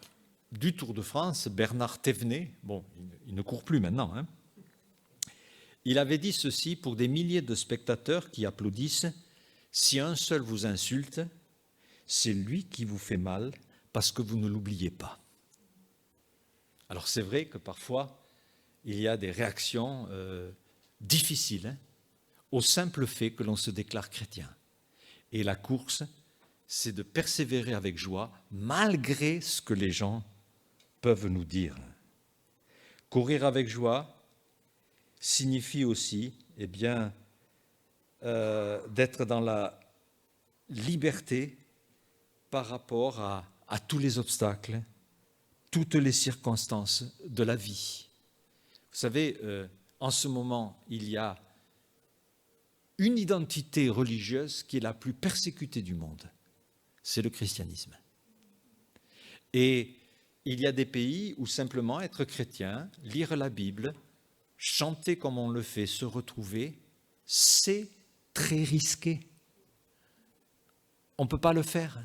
du Tour de France, Bernard Thévenet, bon, il ne court plus maintenant, hein. Il avait dit ceci pour des milliers de spectateurs qui applaudissent: si un seul vous insulte, c'est lui qui vous fait mal parce que vous ne l'oubliez pas. Alors c'est vrai que parfois, il y a des réactions difficiles, hein, au simple fait que l'on se déclare chrétien. Et la course, c'est de persévérer avec joie, malgré ce que les gens peuvent nous dire. Courir avec joie signifie aussi, eh bien, d'être dans la liberté par rapport à tous les obstacles, toutes les circonstances de la vie. Vous savez, en ce moment, il y a une identité religieuse qui est la plus persécutée du monde. C'est le christianisme. Et il y a des pays où simplement être chrétien, lire la Bible, chanter comme on le fait, se retrouver, c'est très risqué. On ne peut pas le faire.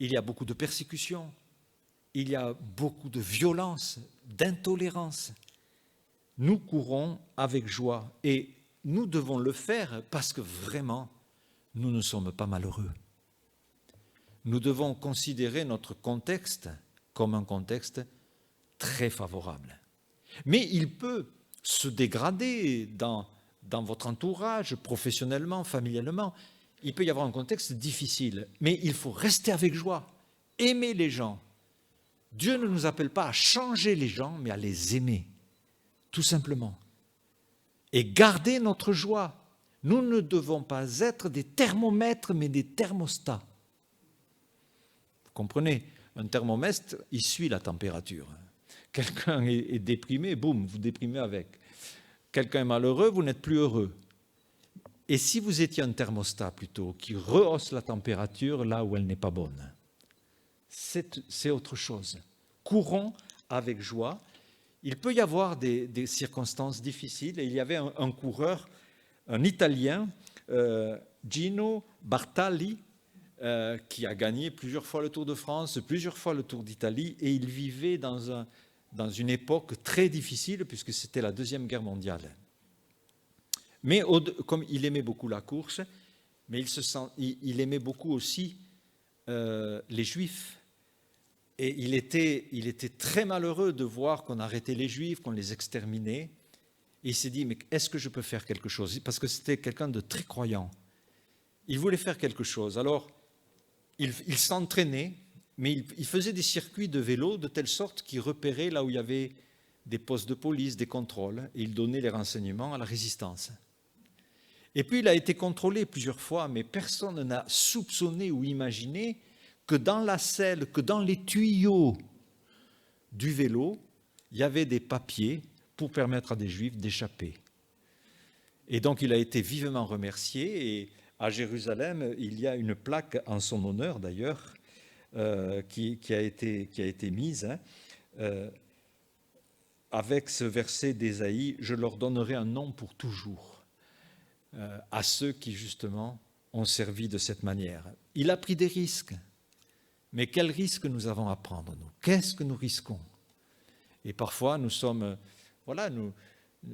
Il y a beaucoup de persécutions, il y a beaucoup de violence, d'intolérance. Nous courons avec joie et nous devons le faire parce que vraiment, nous ne sommes pas malheureux. Nous devons considérer notre contexte comme un contexte très favorable. Mais il peut se dégrader dans votre entourage, professionnellement, familialement. Il peut y avoir un contexte difficile, mais il faut rester avec joie, aimer les gens. Dieu ne nous appelle pas à changer les gens, mais à les aimer, tout simplement. Et garder notre joie. Nous ne devons pas être des thermomètres, mais des thermostats. Vous comprenez? Un thermomètre, il suit la température. Quelqu'un est déprimé, boum, vous déprimez avec. Quelqu'un est malheureux, vous n'êtes plus heureux. Et si vous étiez un thermostat plutôt, qui rehausse la température là où elle n'est pas bonne, c'est autre chose. Courons avec joie. Il peut y avoir des circonstances difficiles. Et il y avait un coureur, un Italien, Gino Bartali, qui a gagné plusieurs fois le Tour de France, plusieurs fois le Tour d'Italie, et il vivait dans une époque très difficile, puisque c'était la Deuxième Guerre mondiale. Mais comme il aimait beaucoup la course, mais il aimait beaucoup aussi les Juifs. Et il était très malheureux de voir qu'on arrêtait les Juifs, qu'on les exterminait. Et il s'est dit, mais est-ce que je peux faire quelque chose? Parce que c'était quelqu'un de très croyant. Il voulait faire quelque chose. Alors, il s'entraînait, mais il faisait des circuits de vélo de telle sorte qu'il repérait là où il y avait des postes de police, des contrôles, et il donnait les renseignements à la résistance. Et puis il a été contrôlé plusieurs fois, mais personne n'a soupçonné ou imaginé que dans la selle, que dans les tuyaux du vélo, il y avait des papiers pour permettre à des Juifs d'échapper. Et donc il a été vivement remercié, et à Jérusalem, il y a une plaque en son honneur d'ailleurs, qui a été mise, avec ce verset d'Ésaïe, « Je leur donnerai un nom pour toujours » à ceux qui justement ont servi de cette manière. Il a pris des risques, mais quels risques nous avons à prendre, nous? Qu'est-ce que nous risquons? Et parfois nous sommes, nous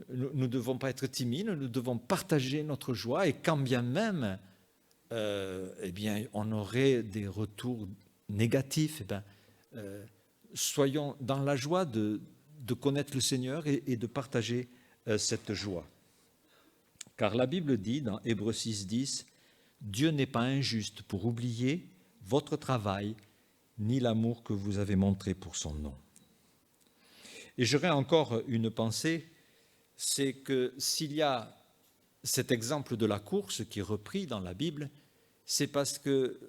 ne devons pas être timides, nous devons partager notre joie, et quand bien même on aurait des retours négatifs, soyons dans la joie de connaître le Seigneur et de partager cette joie. Car la Bible dit dans Hébreux 6,10, « Dieu n'est pas injuste pour oublier votre travail ni l'amour que vous avez montré pour son nom. » Et j'aurais encore une pensée, c'est que s'il y a cet exemple de la course qui est repris dans la Bible, c'est parce que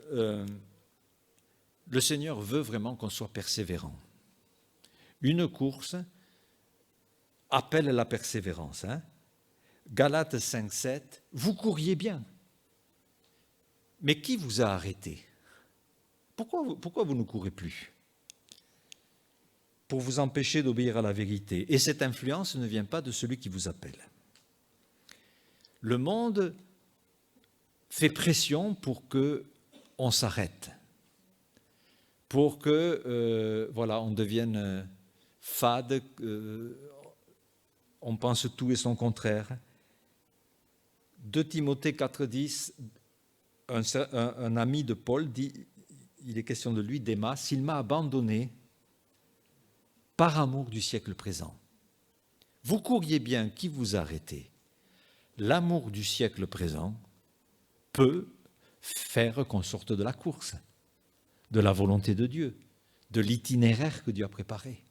le Seigneur veut vraiment qu'on soit persévérant. Une course appelle la persévérance. Galates 5,7, vous couriez bien. Mais qui vous a arrêté? Pourquoi vous ne courez plus? Pour vous empêcher d'obéir à la vérité. Et cette influence ne vient pas de celui qui vous appelle. Le monde fait pression pour qu'on on s'arrête, pour que voilà, on devienne fade, on pense tout et son contraire. 2 Timothée 4,10, un ami de Paul dit, il est question de lui, Démas, il m'a abandonné par amour du siècle présent. Vous couriez bien, qui vous arrêtez? L'amour du siècle présent peut faire qu'on sorte de la course, de la volonté de Dieu, de l'itinéraire que Dieu a préparé.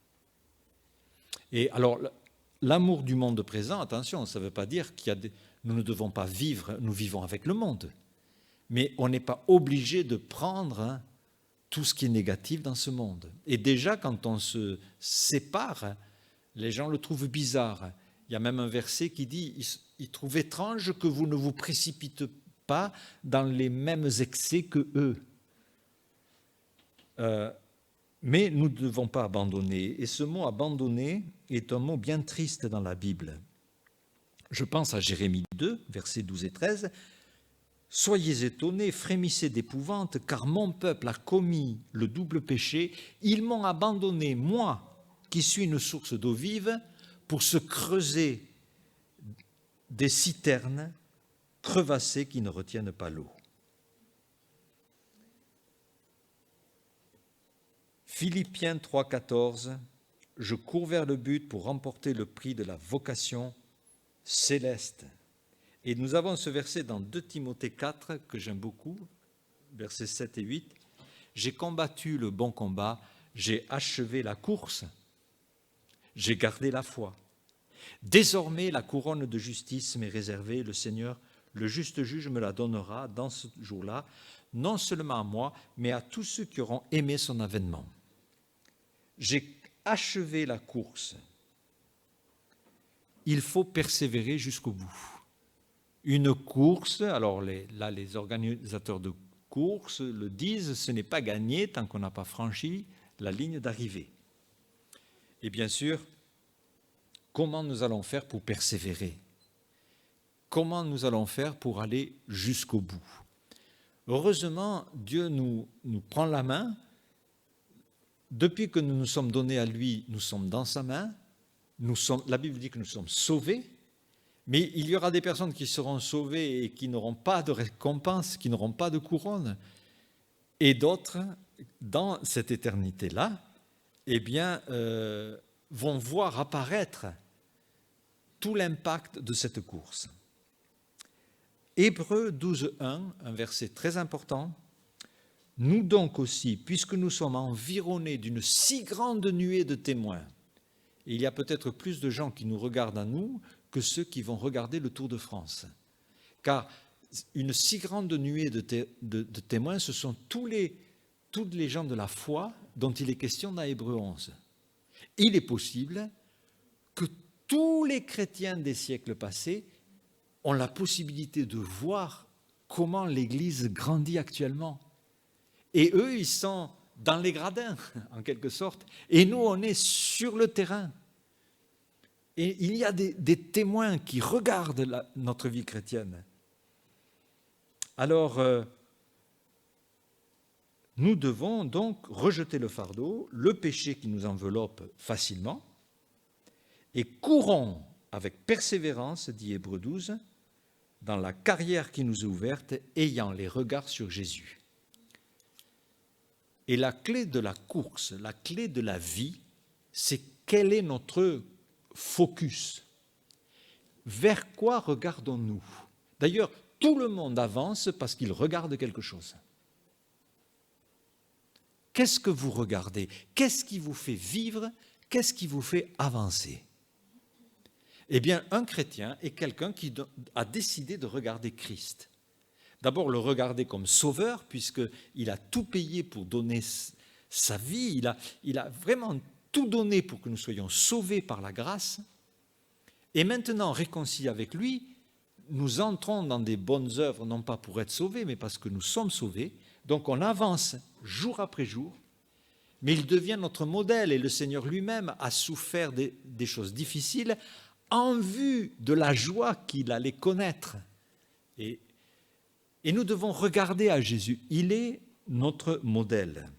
Et alors, l'amour du monde présent, attention, ça ne veut pas dire nous ne devons pas vivre, nous vivons avec le monde. Mais on n'est pas obligé de prendre tout ce qui est négatif dans ce monde. Et déjà, quand on se sépare, les gens le trouvent bizarre. Il y a même un verset qui dit « Ils trouvent étrange que vous ne vous précipitez pas dans les mêmes excès que eux. » Mais nous ne devons pas abandonner. Et ce mot « abandonner » est un mot bien triste dans la Bible. Je pense à Jérémie 2, versets 12 et 13. « Soyez étonnés, frémissez d'épouvante, car mon peuple a commis le double péché. Ils m'ont abandonné, moi, qui suis une source d'eau vive, pour se creuser des citernes crevassées qui ne retiennent pas l'eau. » Philippiens 3,14, « Je cours vers le but pour remporter le prix de la vocation céleste. » Et nous avons ce verset dans 2 Timothée 4 que j'aime beaucoup, versets 7 et 8. « J'ai combattu le bon combat, j'ai achevé la course, j'ai gardé la foi. Désormais, la couronne de justice m'est réservée, le Seigneur, le juste juge, me la donnera dans ce jour-là, non seulement à moi, mais à tous ceux qui auront aimé son avènement. J'ai achevé la course. » Il faut persévérer jusqu'au bout. Une course, alors les organisateurs de courses le disent, ce n'est pas gagné tant qu'on n'a pas franchi la ligne d'arrivée. Et bien sûr, comment nous allons faire pour persévérer? Comment nous allons faire pour aller jusqu'au bout? Heureusement, Dieu nous prend la main. Depuis que nous nous sommes donnés à lui, nous sommes dans sa main. La Bible dit que nous sommes sauvés, mais il y aura des personnes qui seront sauvées et qui n'auront pas de récompense, qui n'auront pas de couronne. Et d'autres, dans cette éternité-là, eh bien, vont voir apparaître tout l'impact de cette course. Hébreux 12.1, un verset très important. « Nous donc aussi, puisque nous sommes environnés d'une si grande nuée de témoins, et il y a peut-être plus de gens qui nous regardent à nous que ceux qui vont regarder le Tour de France. Car une si grande nuée de témoins, ce sont tous les gens de la foi dont il est question dans Hébreux 11. Il est possible que tous les chrétiens des siècles passés ont la possibilité de voir comment l'Église grandit actuellement. Et eux, ils sont dans les gradins, en quelque sorte, et nous, on est sur le terrain. Et il y a des témoins qui regardent notre vie chrétienne. Alors, nous devons donc rejeter le fardeau, le péché qui nous enveloppe facilement, et courons avec persévérance, dit Hébreux 12, dans la carrière qui nous est ouverte, ayant les regards sur Jésus. Et la clé de la course, la clé de la vie, c'est quel est notre focus? Vers quoi regardons-nous? D'ailleurs, tout le monde avance parce qu'il regarde quelque chose. Qu'est-ce que vous regardez? Qu'est-ce qui vous fait vivre? Qu'est-ce qui vous fait avancer? Eh bien, un chrétien est quelqu'un qui a décidé de regarder Christ. D'abord, le regarder comme sauveur, puisqu'il a tout payé pour donner sa vie. Il a vraiment tout donné pour que nous soyons sauvés par la grâce. Et maintenant, réconciliés avec lui, nous entrons dans des bonnes œuvres, non pas pour être sauvés, mais parce que nous sommes sauvés. Donc on avance jour après jour, mais il devient notre modèle. Et le Seigneur lui-même a souffert des choses difficiles en vue de la joie qu'il allait connaître. Et Et nous devons regarder à Jésus. Il est notre modèle.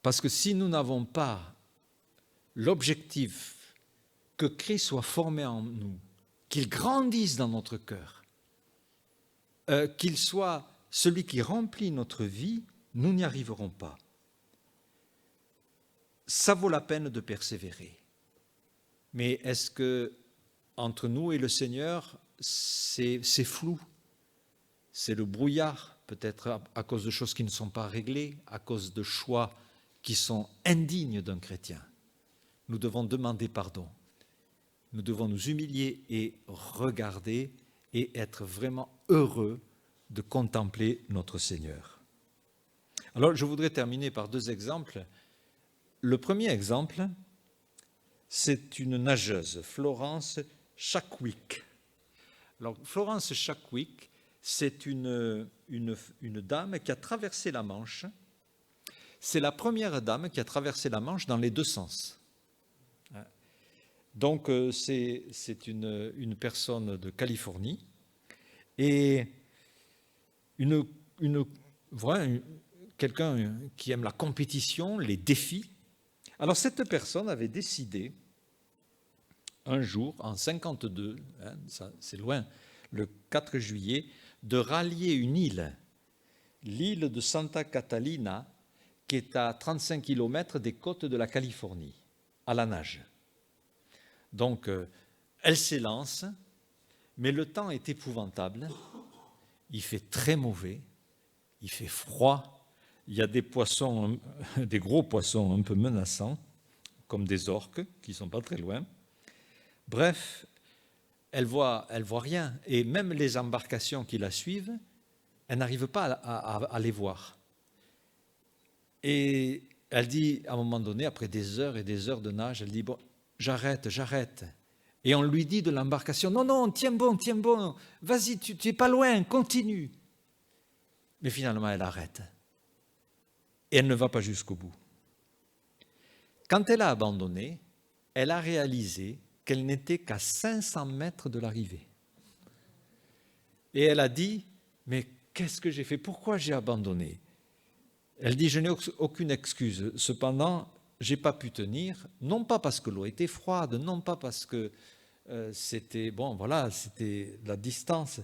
Parce que si nous n'avons pas l'objectif que Christ soit formé en nous, qu'il grandisse dans notre cœur, qu'il soit celui qui remplit notre vie, nous n'y arriverons pas. Ça vaut la peine de persévérer. Mais est-ce que entre nous et le Seigneur, c'est flou? C'est le brouillard, peut-être à cause de choses qui ne sont pas réglées, à cause de choix qui sont indignes d'un chrétien. Nous devons demander pardon. Nous devons nous humilier et regarder et être vraiment heureux de contempler notre Seigneur. Alors, je voudrais terminer par 2 exemples. Le premier exemple, c'est une nageuse, Florence Chadwick. Alors, Florence Chadwick, c'est une dame qui a traversé la Manche. C'est la première dame qui a traversé la Manche dans les 2 sens. Donc, c'est une personne de Californie et voilà, quelqu'un qui aime la compétition, les défis. Alors, cette personne avait décidé un jour, en 52, c'est loin, le 4 juillet, de rallier une île, l'île de Santa Catalina, qui est à 35 km des côtes de la Californie, à la nage. Donc, elle s'élance, mais le temps est épouvantable. Il fait très mauvais, il fait froid. Il y a des poissons, des gros poissons un peu menaçants, comme des orques, qui ne sont pas très loin. Bref, elle voit rien. Et même les embarcations qui la suivent, elle n'arrive pas à les voir. Et elle dit, à un moment donné, après des heures et des heures de nage, elle dit, bon, j'arrête. Et on lui dit de l'embarcation, non, tiens bon, vas-y, tu n'es pas loin, continue. Mais finalement, elle arrête. Et elle ne va pas jusqu'au bout. Quand elle a abandonné, elle a réalisé qu'elle n'était qu'à 500 mètres de l'arrivée. Et elle a dit, mais qu'est-ce que j'ai fait? Pourquoi j'ai abandonné? Elle dit, je n'ai aucune excuse. Cependant, je n'ai pas pu tenir, non pas parce que l'eau était froide, non pas parce que c'était la distance.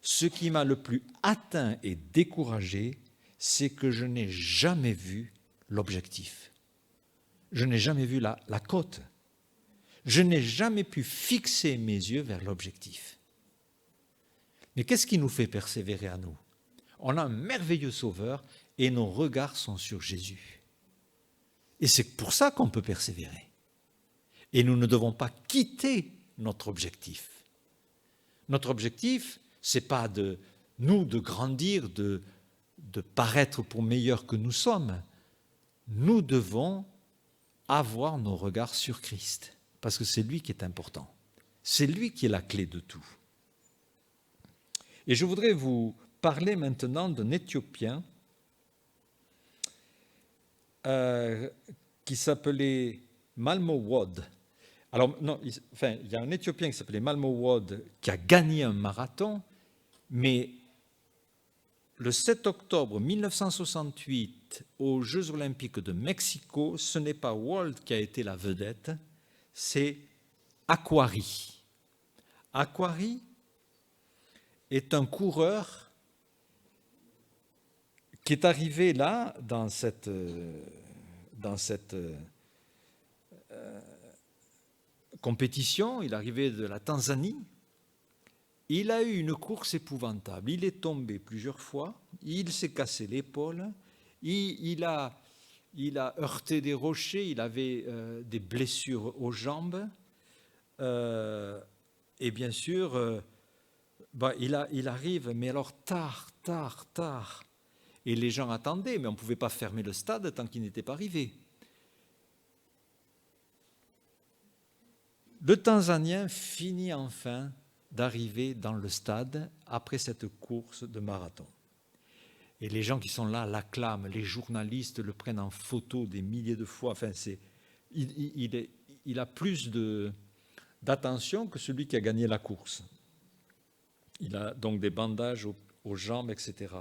Ce qui m'a le plus atteint et découragé, c'est que je n'ai jamais vu l'objectif. Je n'ai jamais vu la côte. Je n'ai jamais pu fixer mes yeux vers l'objectif. Mais qu'est-ce qui nous fait persévérer à nous? On a un merveilleux Sauveur et nos regards sont sur Jésus. Et c'est pour ça qu'on peut persévérer. Et nous ne devons pas quitter notre objectif. Notre objectif, ce n'est pas de grandir, de paraître pour meilleurs que nous sommes. Nous devons avoir nos regards sur Christ, parce que c'est lui qui est important. C'est lui qui est la clé de tout. Et je voudrais vous parler maintenant d'un Éthiopien qui s'appelait Malmo Wod. Alors, non, il y a un Éthiopien qui s'appelait Malmo Wod qui a gagné un marathon, mais le 7 octobre 1968, aux Jeux Olympiques de Mexico, ce n'est pas Wald qui a été la vedette, c'est Aquari. Aquari est un coureur qui est arrivé là, dans cette compétition. Il est arrivé de la Tanzanie. Il a eu une course épouvantable. Il est tombé plusieurs fois. Il s'est cassé l'épaule. Il a heurté des rochers. Il avait des blessures aux jambes. Et bien sûr, il arrive, mais alors tard. Et les gens attendaient, mais on ne pouvait pas fermer le stade tant qu'il n'était pas arrivé. Le Tanzanien finit enfin d'arriver dans le stade après cette course de marathon. Et les gens qui sont là l'acclament, les journalistes le prennent en photo des milliers de fois. Enfin, il a plus d'attention que celui qui a gagné la course. Il a donc des bandages aux jambes, etc.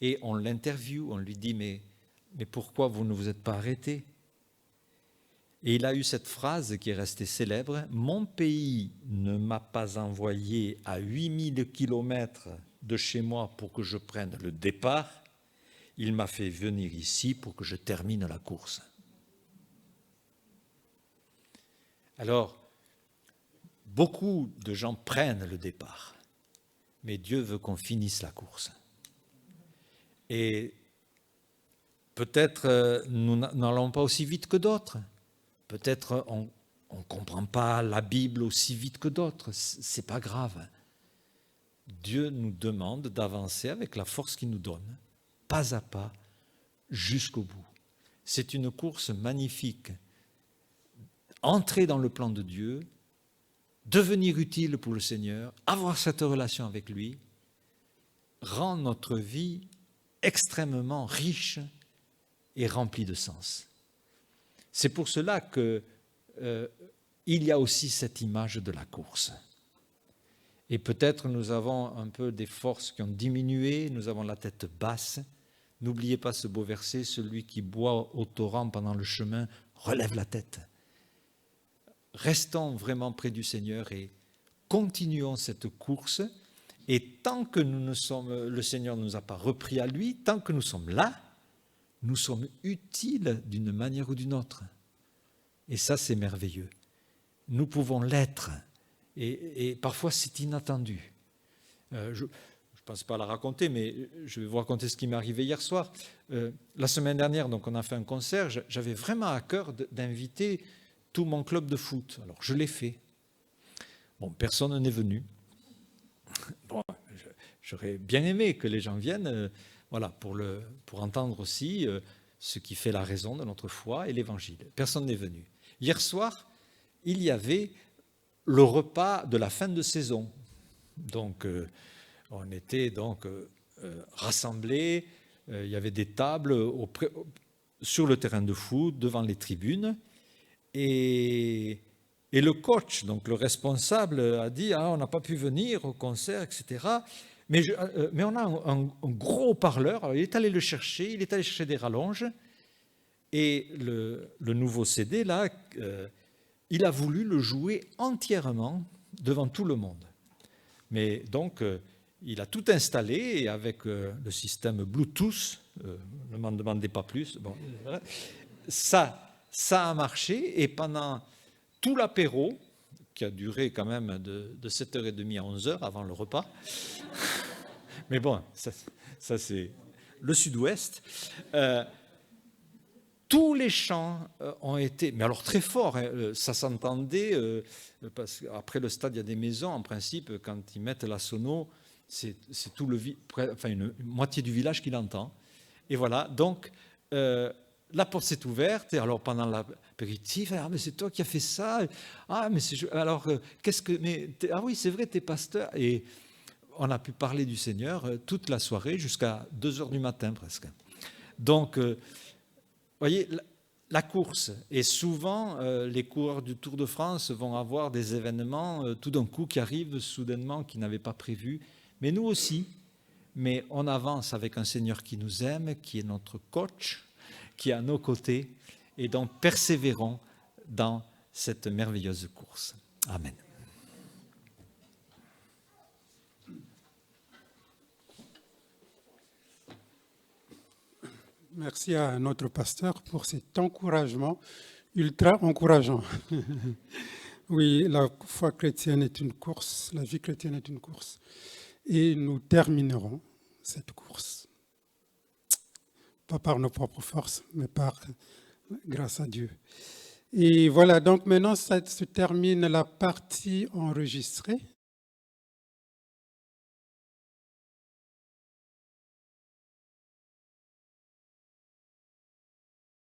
Et on l'interviewe, on lui dit, mais pourquoi vous ne vous êtes pas arrêté? Et il a eu cette phrase qui est restée célèbre, « Mon pays ne m'a pas envoyé à 8000 kilomètres de chez moi pour que je prenne le départ, il m'a fait venir ici pour que je termine la course. » Alors, beaucoup de gens prennent le départ, mais Dieu veut qu'on finisse la course. Et peut-être nous n'allons pas aussi vite que d'autres. Peut-être on ne comprend pas la Bible aussi vite que d'autres. Ce n'est pas grave. Dieu nous demande d'avancer avec la force qu'il nous donne, pas à pas, jusqu'au bout. C'est une course magnifique. Entrer dans le plan de Dieu, devenir utile pour le Seigneur, avoir cette relation avec lui, rend notre vie extrêmement riche et remplie de sens. C'est pour cela qu'il y a aussi cette image de la course. Et peut-être nous avons un peu des forces qui ont diminué, nous avons la tête basse. N'oubliez pas ce beau verset, celui qui boit au torrent pendant le chemin relève la tête. Restons vraiment près du Seigneur et continuons cette course. Et tant que le Seigneur ne nous a pas repris à lui, tant que nous sommes là, nous sommes utiles d'une manière ou d'une autre. Et ça, c'est merveilleux. Nous pouvons l'être. Et parfois, c'est inattendu. Je ne pense pas la raconter, mais je vais vous raconter ce qui m'est arrivé hier soir. La semaine dernière, donc, on a fait un concert. J'avais vraiment à cœur d'inviter tout mon club de foot. Alors, je l'ai fait. Bon, personne n'est venu. Bon, j'aurais bien aimé que les gens viennent voilà, pour entendre aussi ce qui fait la raison de notre foi et l'Évangile. Personne n'est venu. Hier soir, il y avait le repas de la fin de saison. Donc, on était donc rassemblés. Il y avait des tables sur le terrain de foot, devant les tribunes. Et le coach, donc le responsable, a dit « Ah, on n'a pas pu venir au concert, etc. » Mais on a un gros haut-parleur. Alors, il est allé le chercher, il est allé chercher des rallonges. Et le nouveau CD, là, il a voulu le jouer entièrement devant tout le monde. Mais donc, il a tout installé et avec le système Bluetooth, ne m'en demandez pas plus, bon, voilà, ça a marché. Et pendant tout l'apéro, qui a duré quand même de 7h30 à 11h avant le repas, mais bon, ça c'est le sud-ouest, tous les chants ont été, mais alors très forts, hein, ça s'entendait, parce qu'après le stade, il y a des maisons, en principe, quand ils mettent la sono, c'est tout une moitié du village qui l'entend. Et voilà, donc la porte s'est ouverte, et alors pendant l'apéritif, ah mais c'est toi qui as fait ça, ah mais c'est alors ah oui c'est vrai, t'es pasteur, et on a pu parler du Seigneur toute la soirée jusqu'à 2h du matin presque. Donc voyez, la course, et souvent les coureurs du Tour de France vont avoir des événements tout d'un coup qui arrivent soudainement, qu'ils n'avaient pas prévu, mais nous aussi, mais on avance avec un Seigneur qui nous aime, qui est notre coach, qui est à nos côtés, et donc persévérons dans cette merveilleuse course. Amen. Merci à notre pasteur pour cet encouragement ultra encourageant. Oui, la foi chrétienne est une course, la vie chrétienne est une course. Et nous terminerons cette course. Pas par nos propres forces, mais grâce à Dieu. Et voilà, donc maintenant, ça se termine la partie enregistrée.